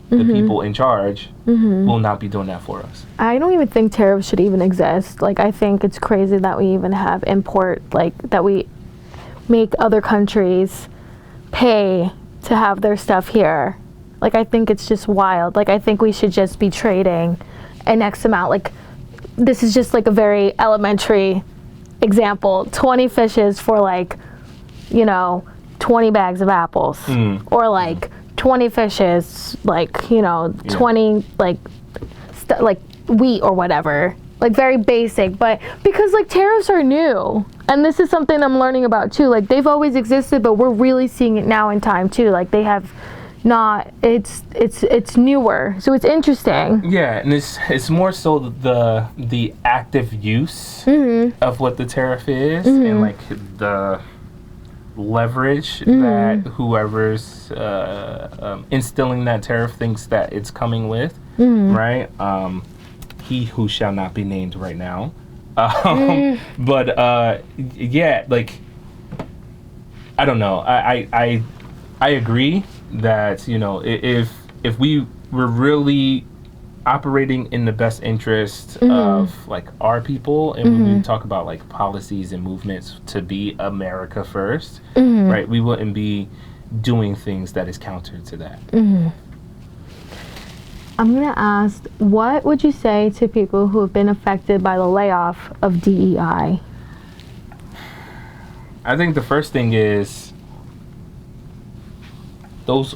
the people in charge will not be doing that for us. I don't even think tariffs should even exist. Like, I think it's crazy that we even have import, like, that we make other countries pay to have their stuff here. Like, I think it's just wild. Like, I think we should just be trading an X amount. Like, this is just like a very elementary example. 20 fishes for, like, 20 bags of apples. Or like 20 fishes, like, 20 like wheat or whatever, like very basic. But because like tariffs are new, and this is something I'm learning about too, like they've always existed, but we're really seeing it now in time too. Like they have not, it's newer, so it's interesting. Yeah, and it's more so the active use of what the tariff is, and like the leverage that whoever's instilling that tariff thinks that it's coming with, right? He who shall not be named right now. But yeah, like, I don't know. I agree that, if we were really operating in the best interest of like our people, and when we talk about like policies and movements to be America first, right, we wouldn't be doing things that is counter to that. I'm gonna ask, what would you say to people who have been affected by the layoff of DEI? I think the first thing is those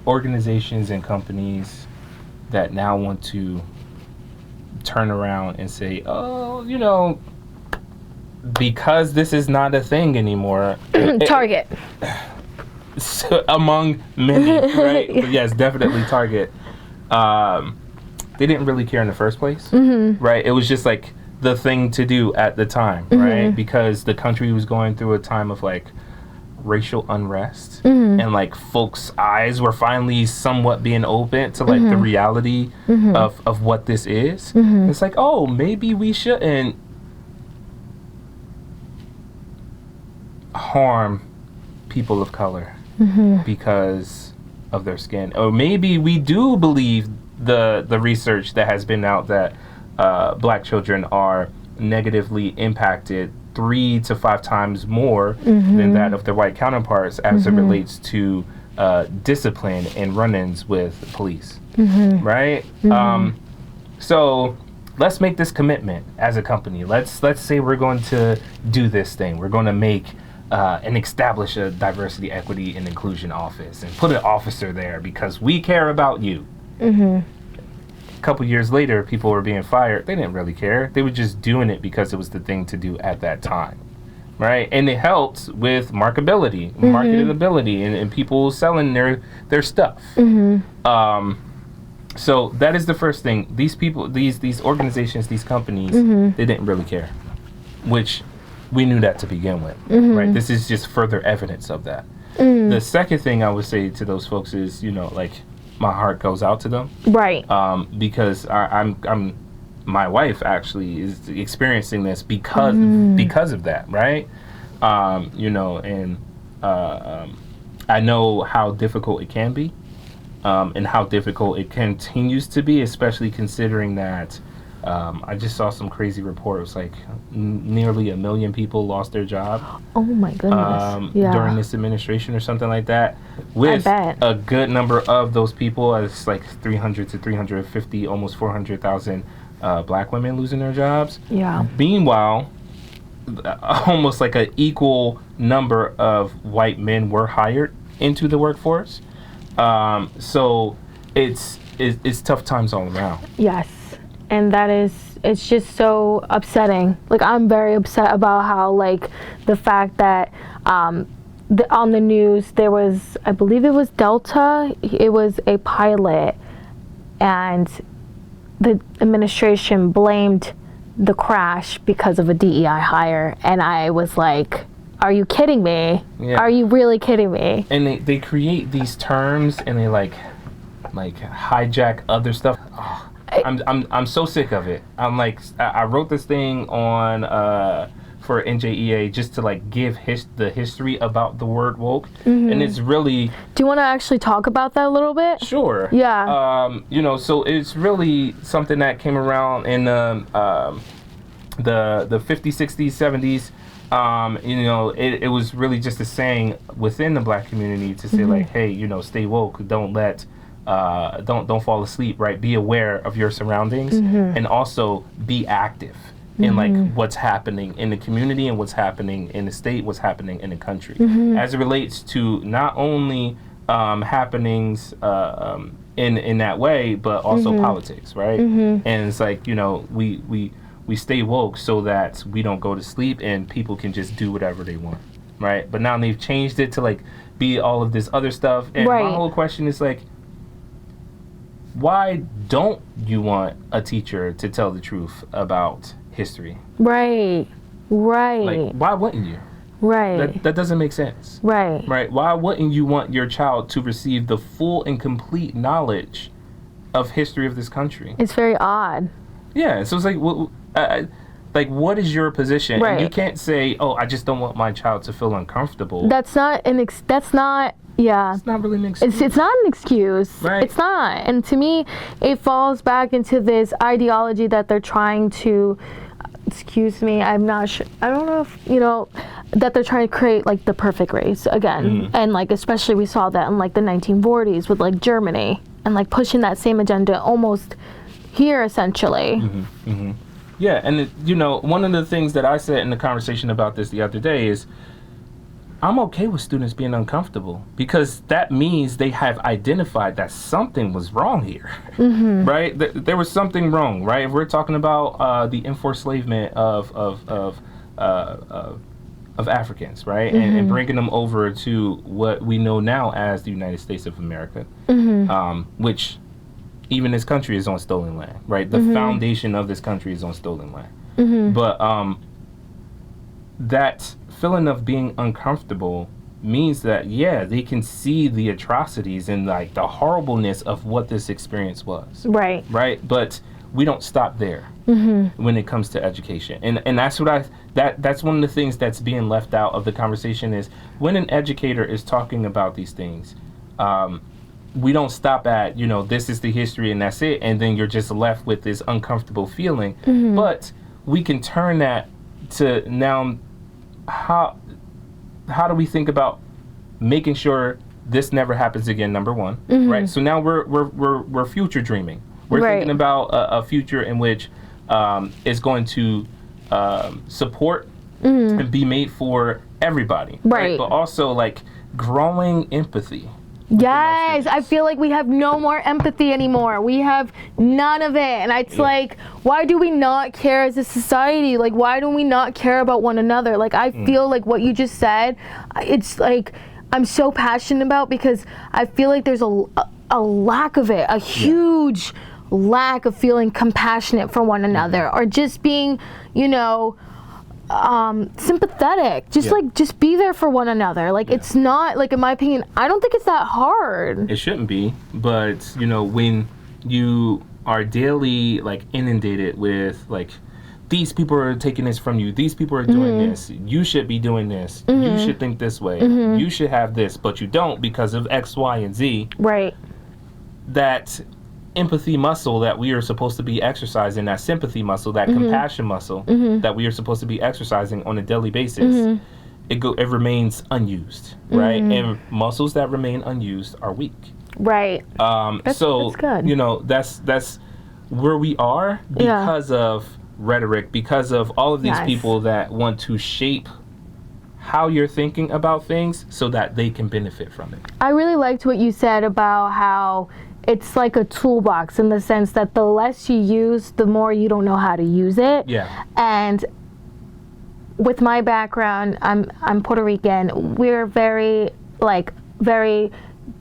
organizations and companies that now want to turn around and say, oh, because this is not a thing anymore. Target. Among many, right? But yes, definitely Target. They didn't really care in the first place, right? It was just like the thing to do at the time, right? Because the country was going through a time of like racial unrest, and like folks' eyes were finally somewhat being open to like the reality of what this is. It's like, oh, maybe we shouldn't harm people of color because of their skin, or maybe we do believe the research that has been out that black children are negatively impacted 3 to 5 times more than that of their white counterparts as it relates to discipline and run-ins with police, right? So let's make this commitment as a company. Let's say we're going to do this thing. We're going to make and establish a diversity, equity, and inclusion office and put an officer there because we care about you. A couple years later, people were being fired. They didn't really care. They were just doing it because it was the thing to do at that time, right? And it helped with marketability, and people selling their stuff. So that is the first thing. These people, these organizations, these companies, they didn't really care, which we knew that to begin with, right? This is just further evidence of that. The second thing I would say to those folks is, you know, like, my heart goes out to them. Right. Because I'm my wife actually is experiencing this because of that, right? You know, and I know how difficult it can be, and how difficult it continues to be, especially considering that I just saw some crazy report. It was like nearly 1 million people lost their job. Oh my goodness. During this administration or something like that. With a good number of those people, it's like 300 to 350, almost 400,000 black women losing their jobs. Yeah. Meanwhile, almost like an equal number of white men were hired into the workforce. So it's tough times all around. Yes. And it's just so upsetting. Like, I'm very upset about how, like, the fact that on the news there was, I believe it was Delta, it was a pilot, and the administration blamed the crash because of a DEI hire. And I was like, are you kidding me? Yeah. Are you really kidding me? And they create these terms and they like hijack other stuff. Oh. I'm so sick of it. I'm like, I wrote this thing on for NJEA just to like give the history about the word woke, and it's really. Do you want to actually talk about that a little bit? Sure. Yeah. You know, so it's really something that came around in the 50s, 60s, 70s. You know, it was really just a saying within the black community to say like, hey, you know, stay woke. Don't let. Don't fall asleep, right? Be aware of your surroundings, and also be active in like what's happening in the community and what's happening in the state, what's happening in the country, as it relates to not only happenings in that way, but also politics, right? And it's like, you know, we stay woke so that we don't go to sleep and people can just do whatever they want, right? But now they've changed it to like be all of this other stuff, and my whole question is like, why don't you want a teacher to tell the truth about history? Right. Like, why wouldn't you? Right. That doesn't make sense. Right. Right. Why wouldn't you want your child to receive the full and complete knowledge of history of this country? It's very odd. Yeah. So it's like, what is your position? Right. And you can't say, oh, I just don't want my child to feel uncomfortable. That's not yeah. It's not really an excuse. It's not an excuse. Right. It's not. And to me, it falls back into this ideology that they're trying to, I'm not sure, I don't know if, you know, that they're trying to create like the perfect race again. And like, especially we saw that in like the 1940s with like Germany, and like pushing that same agenda almost here essentially. Yeah, and you know, one of the things that I said in the conversation about this the other day is, I'm okay with students being uncomfortable because that means they have identified that something was wrong here, right? There was something wrong, right? If we're talking about the enforced enslavement of Africans, right, and bringing them over to what we know now as the United States of America, which even this country is on stolen land, right? The foundation of this country is on stolen land, but that feeling of being uncomfortable means that, yeah, they can see the atrocities and like the horribleness of what this experience was. Right. But we don't stop there when it comes to education. And that's what that's one of the things that's being left out of the conversation is when an educator is talking about these things, we don't stop at, you know, this is the history and that's it. And then you're just left with this uncomfortable feeling. But we can turn that to now, how do we think about making sure this never happens again? Number one, right? So now we're future dreaming. We're thinking about a future in which is going to support and be made for everybody, right? But also like growing empathy. Yes, I feel like we have no more empathy anymore. We have none of it. And it's like, why do we not care as a society? Like, why do we not care about one another? Like, I feel like what you just said, it's like, I'm so passionate about because I feel like there's a lack of it, a huge lack of feeling compassionate for one another or just being, you know, sympathetic. Just just be there for one another. Like it's not like, in my opinion, I don't think it's that hard. It shouldn't be, but when you are daily like inundated with like, these people are taking this from you, these people are doing this, you should be doing this, you should think this way, you should have this, but you don't because of X, Y, and Z. Right. That empathy muscle that we are supposed to be exercising, that sympathy muscle, that compassion muscle that we are supposed to be exercising on a daily basis, it remains unused, right? And muscles that remain unused are weak. Right. That's good. That's where we are because of rhetoric, because of all of these people that want to shape how you're thinking about things so that they can benefit from it. I really liked what you said about how it's like a toolbox, in the sense that the less you use, the more you don't know how to use it. Yeah. And with my background, I'm Puerto Rican. We're very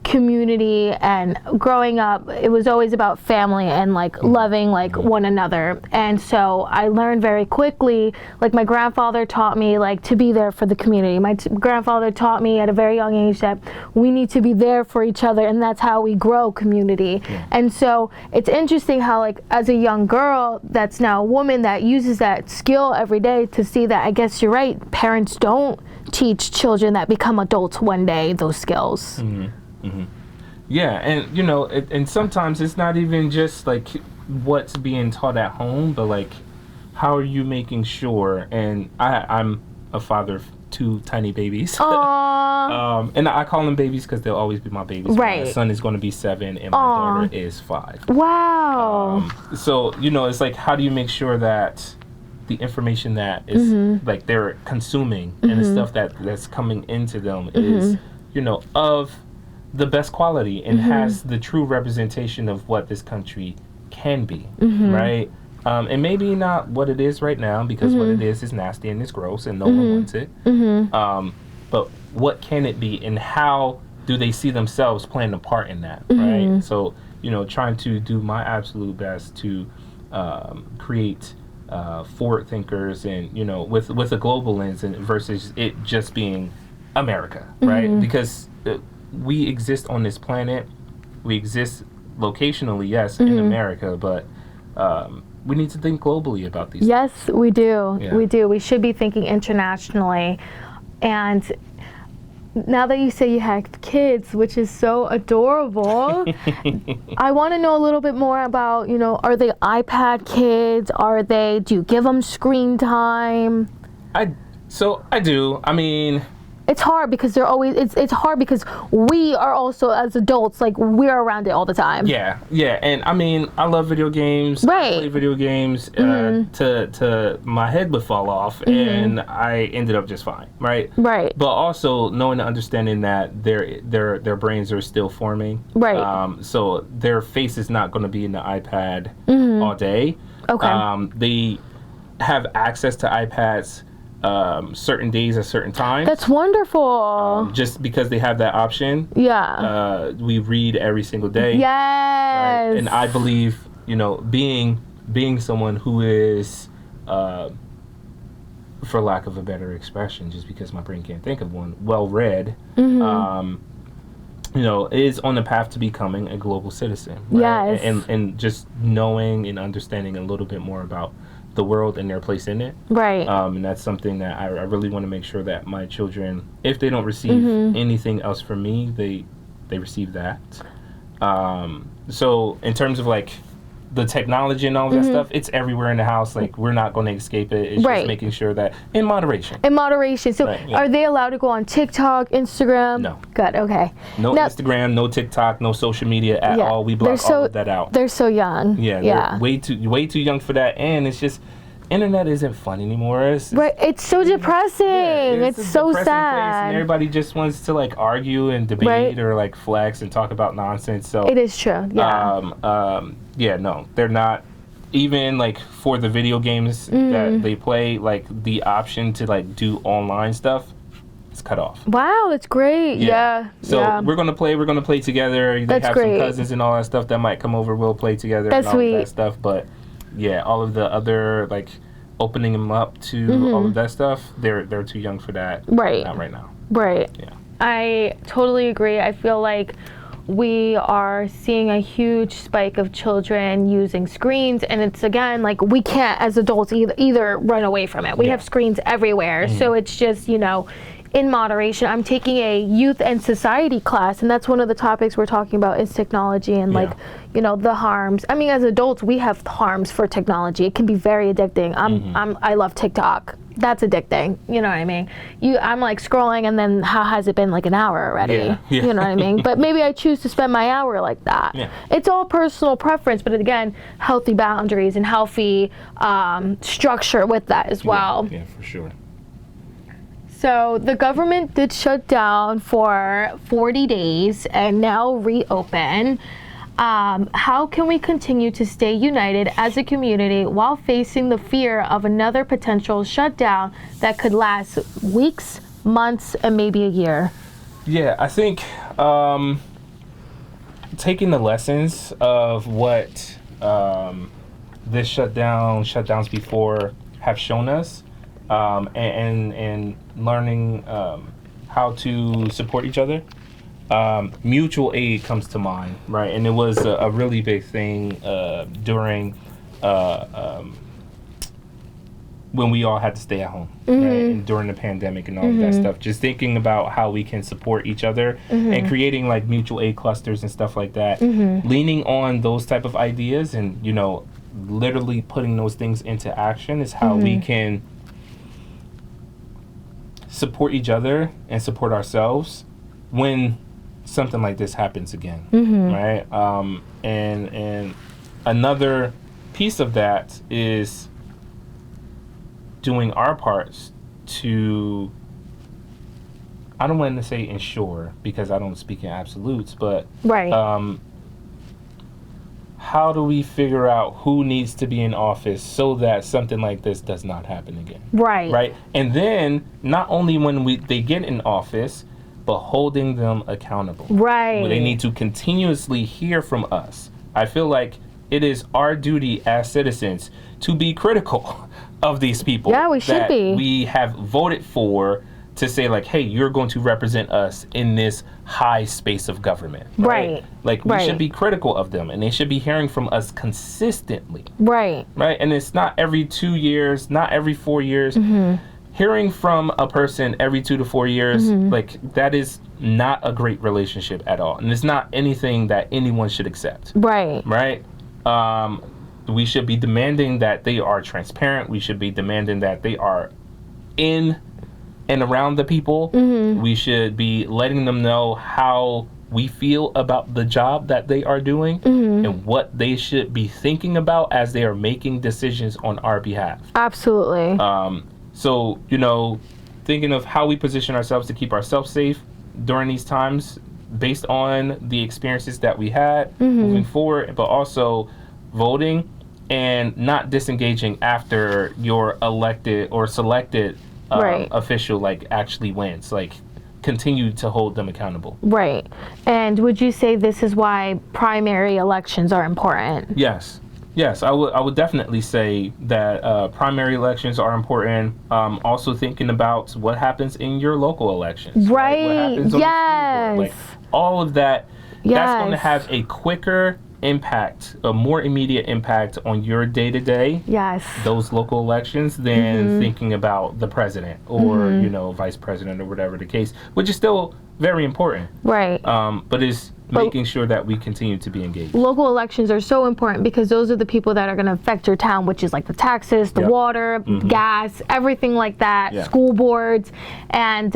community, and growing up it was always about family and like loving like one another. And so I learned very quickly, like my grandfather taught me like to be there for the community. My grandfather taught me at a very young age that we need to be there for each other, and that's how we grow community. And so it's interesting how like as a young girl that's now a woman that uses that skill every day, to see that I guess you're right, parents don't teach children that become adults one day those skills. Yeah, and and sometimes it's not even just like what's being taught at home, but like how are you making sure? And I'm a father of 2 tiny babies. And I call them babies because they'll always be my babies. Right. My son is going to be 7 and my daughter is 5. Wow. So it's like, how do you make sure that the information that is like they're consuming and the stuff that's coming into them is of the best quality and has the true representation of what this country can be, right? And maybe not what it is right now, because what it is nasty and it's gross and no one wants it. But what can it be, and how do they see themselves playing a part in that, right? So, trying to do my absolute best to create forward thinkers, and with a global lens, and versus it just being America, right? Because we exist on this planet, we exist locationally, yes, in America, but we need to think globally about these things. We do. Yeah. We do. We should be thinking internationally. And now that you say you have kids, which is so adorable, I want to know a little bit more about, are they iPad kids? Do you give them screen time? I do. I mean, it's hard because they're always, it's hard because we are also, as adults, like we're around it all the time. Yeah. And I mean, I love video games. Right. I play video games to my head would fall off, and I ended up just fine. Right. But also knowing and understanding that their brains are still forming. Right. So their face is not going to be in the iPad all day. Okay. They have access to iPads certain days at certain times. That's wonderful. Just because they have that option. Yeah. We read every single day. Yes. Right? And I believe, being someone who is, for lack of a better expression, just because my brain can't think of one, well-read, is on the path to becoming a global citizen. Right? Yes. And just knowing and understanding a little bit more about the world and their place in it. Right. And that's something that I really want to make sure that my children, if they don't receive anything else from me, they receive that. So in terms of like the technology and all of that stuff, it's everywhere in the house. Like, we're not going to escape it. It's just making sure that in moderation. So are they allowed to go on TikTok, Instagram? No. Good. Okay. No Instagram, no TikTok, no social media at all. We block all of that out. They're so young. Yeah. They're way too young for that. And it's just, internet isn't fun anymore. It's so depressing. It's so sad. And everybody just wants to like argue and debate or like flex and talk about nonsense. So it is true. Yeah. No, they're not. Even like for the video games that they play, like the option to like do online stuff, it's cut off. Wow, that's great. Yeah. So we're gonna play together. They that's have great. some cousins and all that stuff that might come over. We'll play together. That's and all sweet. that stuff. But yeah, all of the other like opening them up to all of that stuff, they're too young for that. Right. Not right now. Right. Yeah. I totally agree. I feel like we are seeing a huge spike of children using screens, and it's, again, like, we can't as adults either run away from it. We have screens everywhere. So it's just, you know, in moderation. I'm taking a youth and society class, and that's one of the topics we're talking about is technology and like, you know, the harms. I mean, as adults, we have harms for technology. It can be very addicting. I love TikTok. That's addicting. You know what I mean? I'm like scrolling, and then how has it been like an hour already? Yeah. You know what I mean? But maybe I choose to spend my hour like that. Yeah. It's all personal preference, but again, healthy boundaries and healthy structure with that as well. Yeah, for sure. So the government did shut down for 40 days and now reopen. How can we continue to stay united as a community while facing the fear of another potential shutdown that could last weeks, months, and maybe a year? Yeah, I think taking the lessons of what this shutdowns before have shown us, and learning how to support each other. Mutual aid comes to mind, right? And it was a really big thing during when we all had to stay at home, right? And during the pandemic and all of that stuff. Just thinking about how we can support each other and creating like mutual aid clusters and stuff like that. Leaning on those type of ideas and, you know, literally putting those things into action is how we can support each other and support ourselves when something like this happens again, right? And another piece of that is doing our parts to, I don't want to say ensure because I don't speak in absolutes, but how do we figure out who needs to be in office so that something like this does not happen again? Right. And then not only when they get in office, but holding them accountable. They need to continuously hear from us. I feel like it is our duty as citizens to be critical of these people. Yeah, we should be. We have voted for to say like, hey, you're going to represent us in this high space of government. Right. Like we should be critical of them and they should be hearing from us consistently. Right. And it's not every 2 years, not every 4 years. Hearing from a person every 2 to 4 years, like that is not a great relationship at all. And it's not anything that anyone should accept. Right. We should be demanding that they are transparent. We should be demanding that they are in and around the people. We should be letting them know how we feel about the job that they are doing and what they should be thinking about as they are making decisions on our behalf. Absolutely. So, you know, thinking of how we position ourselves to keep ourselves safe during these times based on the experiences that we had moving forward, but also voting and not disengaging after your elected or selected official like actually wins. Like continue to hold them accountable. Right. And would you say this is why primary elections are important? Yes, I would definitely say that primary elections are important. Also thinking about what happens in your local elections. Right. What happens on the school board. Like all of that. That's going to have a quicker impact, a more immediate impact on your day-to-day. Those local elections than thinking about the president or you know, vice president or whatever the case, which is still very important. But is making sure that we continue to be engaged. Local elections are so important because those are the people that are going to affect your town, which is like the taxes, the water, gas, everything like that, school boards. And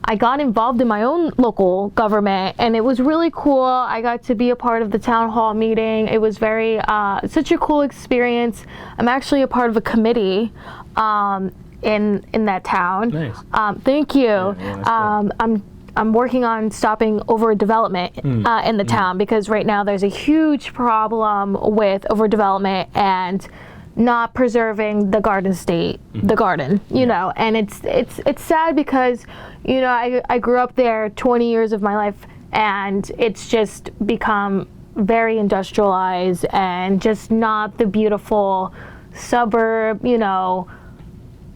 I got involved in my own local government and it was really cool. I got to be a part of the town hall meeting. It was very, such a cool experience. I'm actually a part of a committee in that town. Nice. Thank you. I'm working on stopping overdevelopment in the town because right now there's a huge problem with overdevelopment and not preserving the garden state, the garden, you know, and it's sad because, you know, I grew up there 20 years of my life and it's just become very industrialized and just not the beautiful suburb,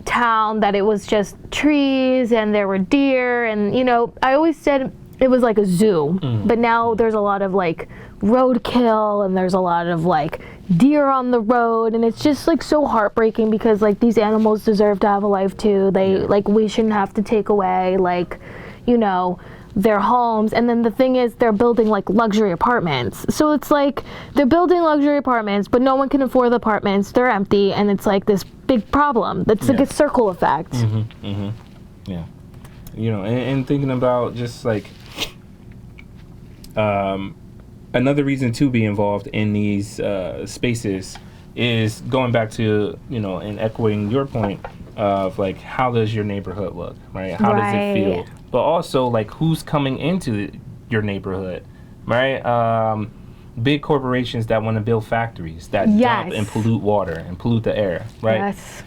town that it was just trees and there were deer and, I always said it was like a zoo, but now there's a lot of like roadkill and there's a lot of like deer on the road, and it's just like so heartbreaking because like these animals deserve to have a life too. We shouldn't have to take away their homes. And then the thing is, they're building like luxury apartments, so it's like they're building luxury apartments but no one can afford the apartments, they're empty, and it's like this big problem that's like a circle effect. Yeah, and thinking about just like another reason to be involved in these spaces is going back to, and echoing your point of like, how does your neighborhood look, right? How does it feel? But also like, who's coming into your neighborhood, right? Big corporations that want to build factories that dump and pollute water and pollute the air, right? Yes.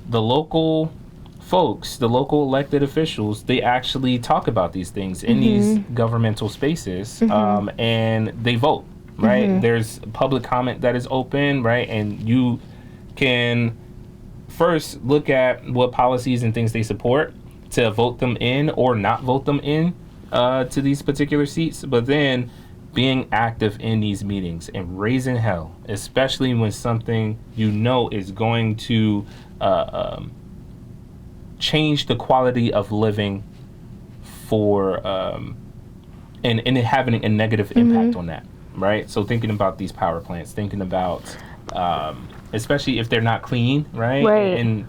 The local folks, the local elected officials, they actually talk about these things in these governmental spaces, and they vote, right? There's public comment that is open, right? And you can first look at what policies and things they support to vote them in or not vote them in to these particular seats, but then being active in these meetings and raising hell, especially when something is going to change the quality of living for and it having a negative impact on that, right? So thinking about these power plants, thinking about especially if they're not clean, right? And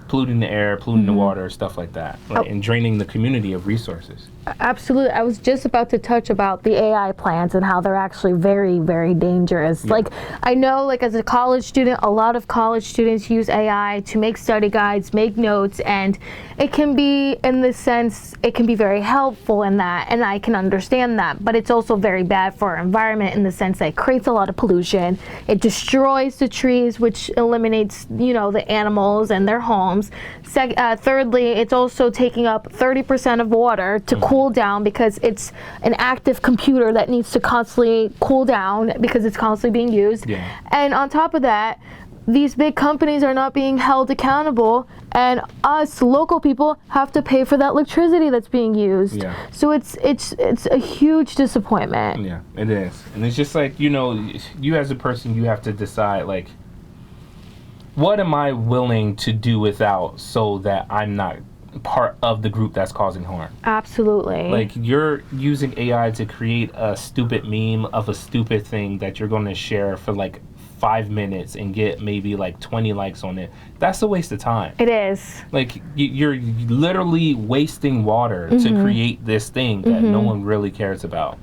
polluting the air, polluting the water, stuff like that, right? And draining the community of resources. Absolutely. I was just about to touch about the AI plants and how they're actually very, very dangerous. Like, I know, like, as a college student, a lot of college students use AI to make study guides, make notes, and it can be, in the sense, it can be very helpful in that, and I can understand that, but it's also very bad for our environment in the sense that it creates a lot of pollution. It destroys the trees, which eliminates, the animals and their homes. Thirdly, it's also taking up 30% of water to cool down because it's an active computer that needs to constantly cool down because it's constantly being used. And on top of that, these big companies are not being held accountable, and us local people have to pay for that electricity that's being used. So it's a huge disappointment. Yeah, it is. And it's just like, you as a person, you have to decide, like, what am I willing to do without so that I'm not part of the group that's causing harm? Absolutely. Like, you're using AI to create a stupid meme of a stupid thing that you're going to share for like 5 minutes and get maybe like 20 likes on it. That's a waste of time. It is. Like, you're literally wasting water to create this thing that no one really cares about.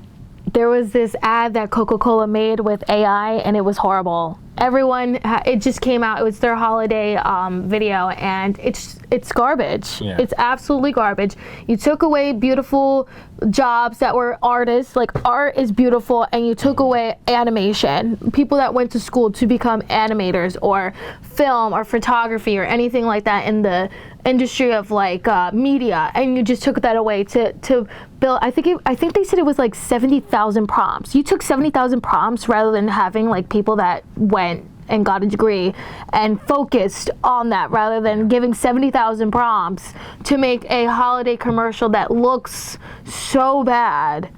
There was this ad that Coca-Cola made with AI, and it was horrible. Everyone, it just came out. It was their holiday video, and it's garbage. It's absolutely garbage. You took away beautiful jobs that were artists. Like, art is beautiful, and you took away animation. People that went to school to become animators or film or photography or anything like that in the industry of like media, and you just took that away to build. I think they said it was like 70,000 prompts. You took 70,000 prompts rather than having like people that went and got a degree and focused on that, rather than giving 70,000 prompts to make a holiday commercial that looks so bad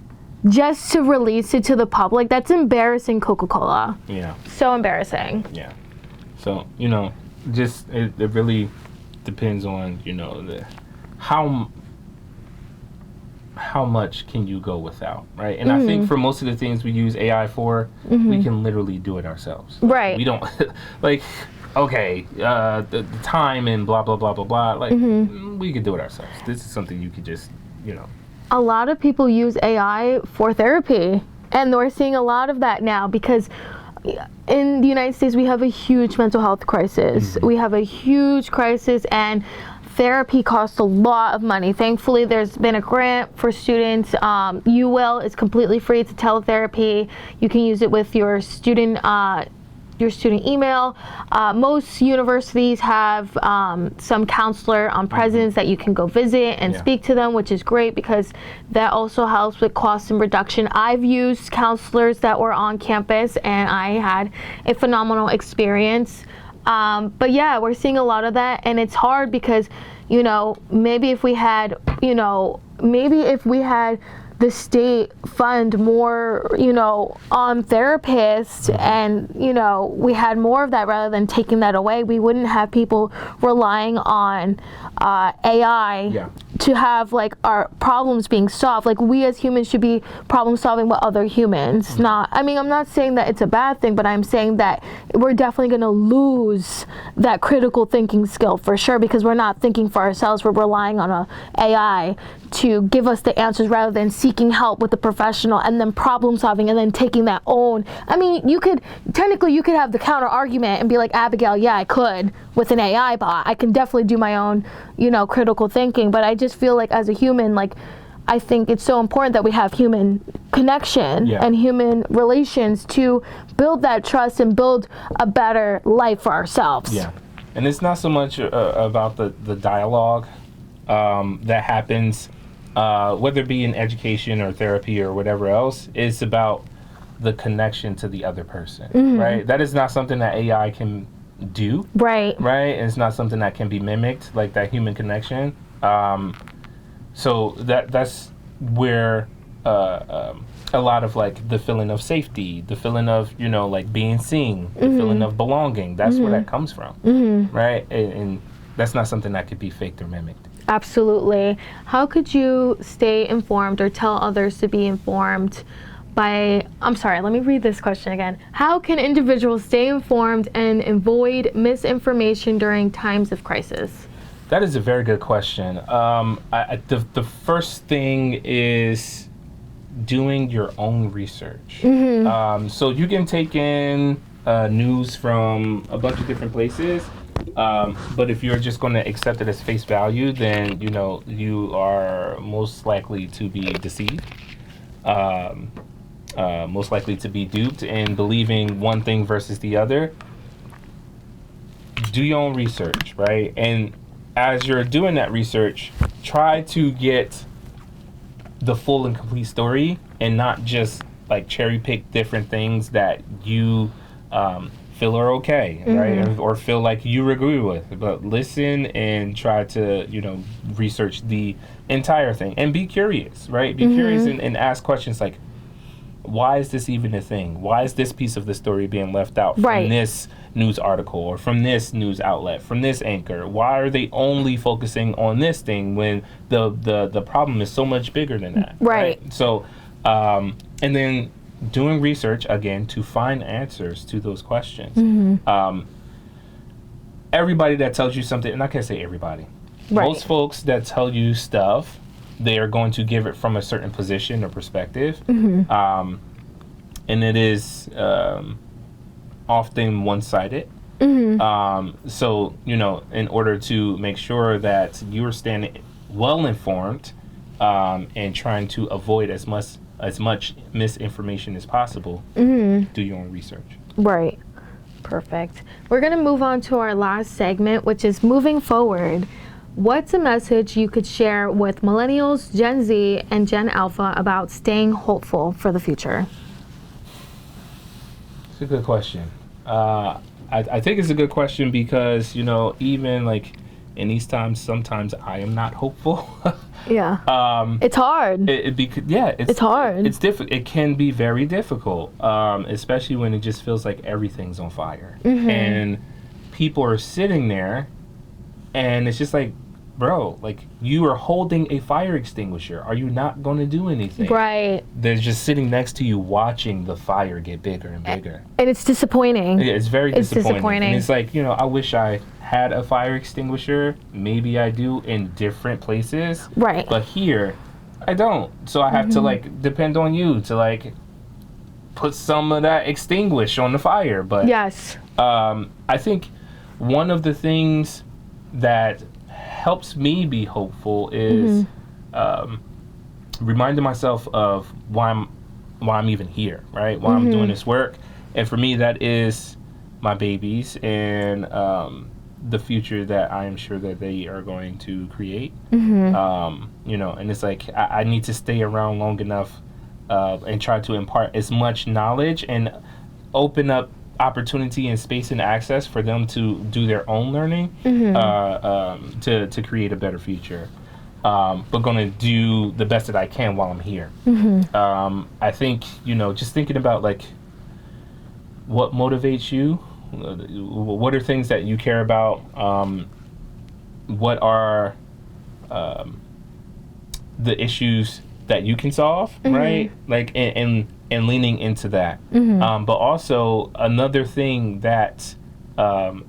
just to release it to the public. That's embarrassing, Coca-Cola. So embarrassing. So, just it really depends on, how much can you go without, right? And I think for most of the things we use AI for, we can literally do it ourselves. Right. We don't, like, okay, the time and blah, blah, blah, blah, blah. Like, we could do it ourselves. This is something you could just, A lot of people use AI for therapy, and we're seeing a lot of that now because in the United States, we have a huge mental health crisis. We have a huge crisis, and therapy costs a lot of money. Thankfully, there's been a grant for students. UL is completely free. It's a teletherapy. You can use it with your student email. Most universities have some counselor on presence that you can go visit and speak to them, which is great because that also helps with cost and reduction. I've used counselors that were on campus, and I had a phenomenal experience. But yeah, we're seeing a lot of that, and it's hard because, maybe if we had the state fund more, on therapists, and, we had more of that rather than taking that away, we wouldn't have people relying on AI to have like our problems being solved. Like, we as humans should be problem solving with other humans. I'm not saying that it's a bad thing, but I'm saying that we're definitely going to lose that critical thinking skill for sure, because we're not thinking for ourselves. We're relying on a AI to give us the answers rather than seeking help with the professional and then problem solving and then taking that own. You could have the counter argument and be like, Abigail, yeah, I could with an AI bot. I can definitely do my own, critical thinking. But I just feel like as a human, like, I think it's so important that we have human connection and human relations to build that trust and build a better life for ourselves. Yeah. And it's not so much about the dialogue that happens, whether it be in education or therapy or whatever else. It's about the connection to the other person, right? That is not something that AI can do. Right. And it's not something that can be mimicked, like that human connection. So that's where a lot of like the feeling of safety, the feeling of, like being seen, the feeling of belonging, that's where that comes from, right? And that's not something that could be faked or mimicked. Absolutely. How could you stay informed or tell others to be informed let me read this question again. How can individuals stay informed and avoid misinformation during times of crisis? That is a very good question. The first thing is doing your own research. So you can take in news from a bunch of different places, but if you're just going to accept it as face value, then you are most likely to be deceived, most likely to be duped in believing one thing versus the other. Do your own research, right? And as you're doing that research, try to get the full and complete story and not just like cherry pick different things that you feel are okay, right? Or feel like you agree with. But listen and try to, research the entire thing and be curious, right? Be curious and ask questions like, why is this even a thing? Why is this piece of the story being left out from this news article or from this news outlet, from this anchor? Why are they only focusing on this thing when the problem is so much bigger than that? Right. So, and then doing research again to find answers to those questions. Everybody that tells you something, and I can't say everybody, most folks that tell you stuff, they are going to give it from a certain position or perspective. And it is often one-sided. So, in order to make sure that you're staying well-informed and trying to avoid as much misinformation as possible, do your own research. Right. Perfect. We're going to move on to our last segment, which is moving forward. What's a message you could share with millennials, Gen Z, and Gen Alpha about staying hopeful for the future? It's a good question. I think it's a good question because, even like in these times, sometimes I am not hopeful. It's hard. It's hard. It's difficult. It can be very difficult, especially when it just feels like everything's on fire. And people are sitting there and it's just like, bro, like, you are holding a fire extinguisher. Are you not going to do anything? Right. They're just sitting next to you watching the fire get bigger and bigger. And it's disappointing. Yeah, it's very disappointing. And it's like, I wish I had a fire extinguisher. Maybe I do in different places. Right. But here, I don't. So I have to, like, depend on you to, like, put some of that extinguish on the fire. But yes. I think one of the things that helps me be hopeful is reminding myself of why I'm even here, right? Why I'm doing this work. And for me, that is my babies and the future that I am sure that they are going to create. And it's like I need to stay around long enough and try to impart as much knowledge and open up opportunity and space and access for them to do their own learning to create a better future. But going to do the best that I can while I'm here. I think, just thinking about like what motivates you, what are things that you care about, what are the issues that you can solve, right? Like, and leaning into that. But also another thing that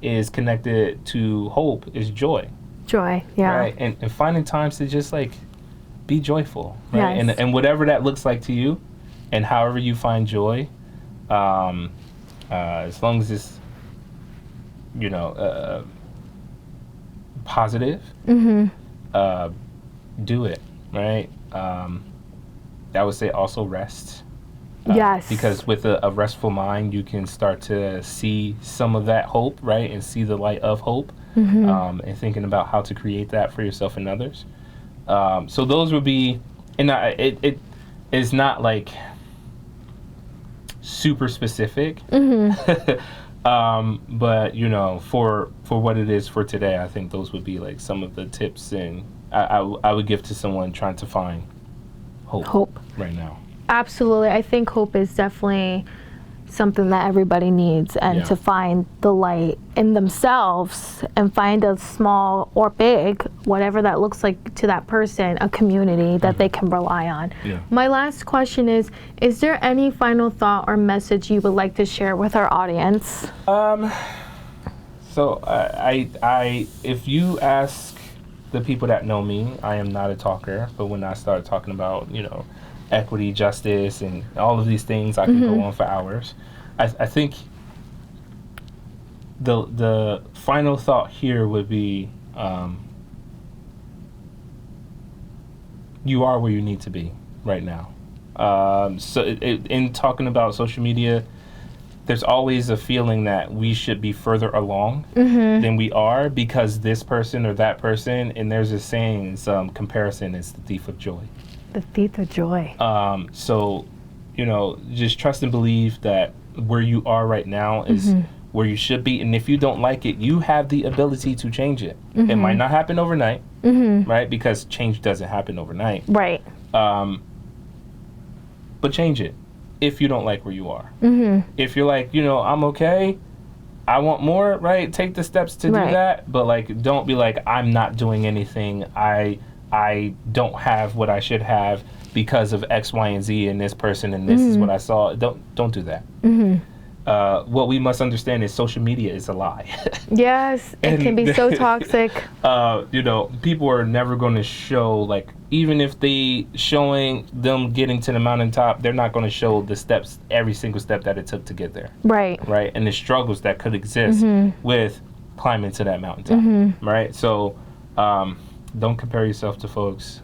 is connected to hope is joy. Joy, yeah. Right, and finding times to just like be joyful, right? Yes. And whatever that looks like to you, and however you find joy, as long as it's positive, do it, right? I would say also rest. Yes. Because with a restful mind, you can start to see some of that hope, right? And see the light of hope, and thinking about how to create that for yourself and others. So those would be, and it is not like super specific, but for what it is for today, I think those would be like some of the tips, and I would give to someone trying to find hope right now. Absolutely. I think hope is definitely something that everybody needs, and to find the light in themselves and find a small or big, whatever that looks like to that person, a community that they can rely on. My last question is there any final thought or message you would like to share with our audience? So I if you ask the people that know me, I am not a talker, but when I start talking about, equity, justice, and all of these things, I can go on for hours. I think the final thought here would be, you are where you need to be right now. So in talking about social media, there's always a feeling that we should be further along than we are because this person or that person, and there's a saying, comparison is the thief of joy. The thief of joy. So, just trust and believe that where you are right now is where you should be. And if you don't like it, you have the ability to change it. It might not happen overnight, right? Because change doesn't happen overnight. Right. But change it if you don't like where you are. If you're like, I'm okay, I want more, right? Take the steps to do that. But like, don't be like, I'm not doing anything. I don't have what I should have because of X, Y, and Z in this person, and this is what I saw. Don't do that. What we must understand is social media is a lie. Yes, it can be so toxic. People are never going to show, like, even if they showing them getting to the mountaintop, they're not going to show the steps, every single step that it took to get there. Right. And the struggles that could exist with climbing to that mountaintop. Right. So, don't compare yourself to folks.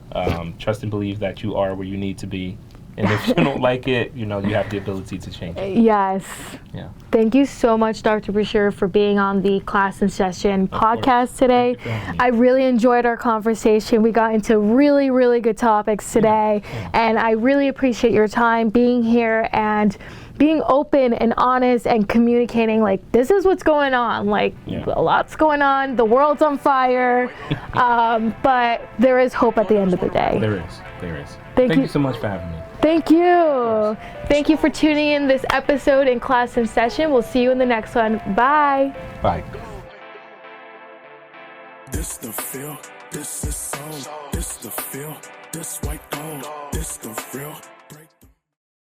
Trust and believe that you are where you need to be. And if you don't like it, you have the ability to change it. Yes. Yeah. Thank you so much, Dr. Bashir, for being on the Class in Session podcast today. I really enjoyed our conversation. We got into really, really good topics today. And I really appreciate your time being here and being open and honest and communicating, like, this is what's going on. Like, a lot's going on. The world's on fire. But there is hope at the end of the day. There is. Thank you so much for having me. Thank you. Thank you for tuning in this episode in Class in Session. We'll see you in the next one. Bye. Bye. This the feel, this is soul, this the feel, this white gold, this the real break.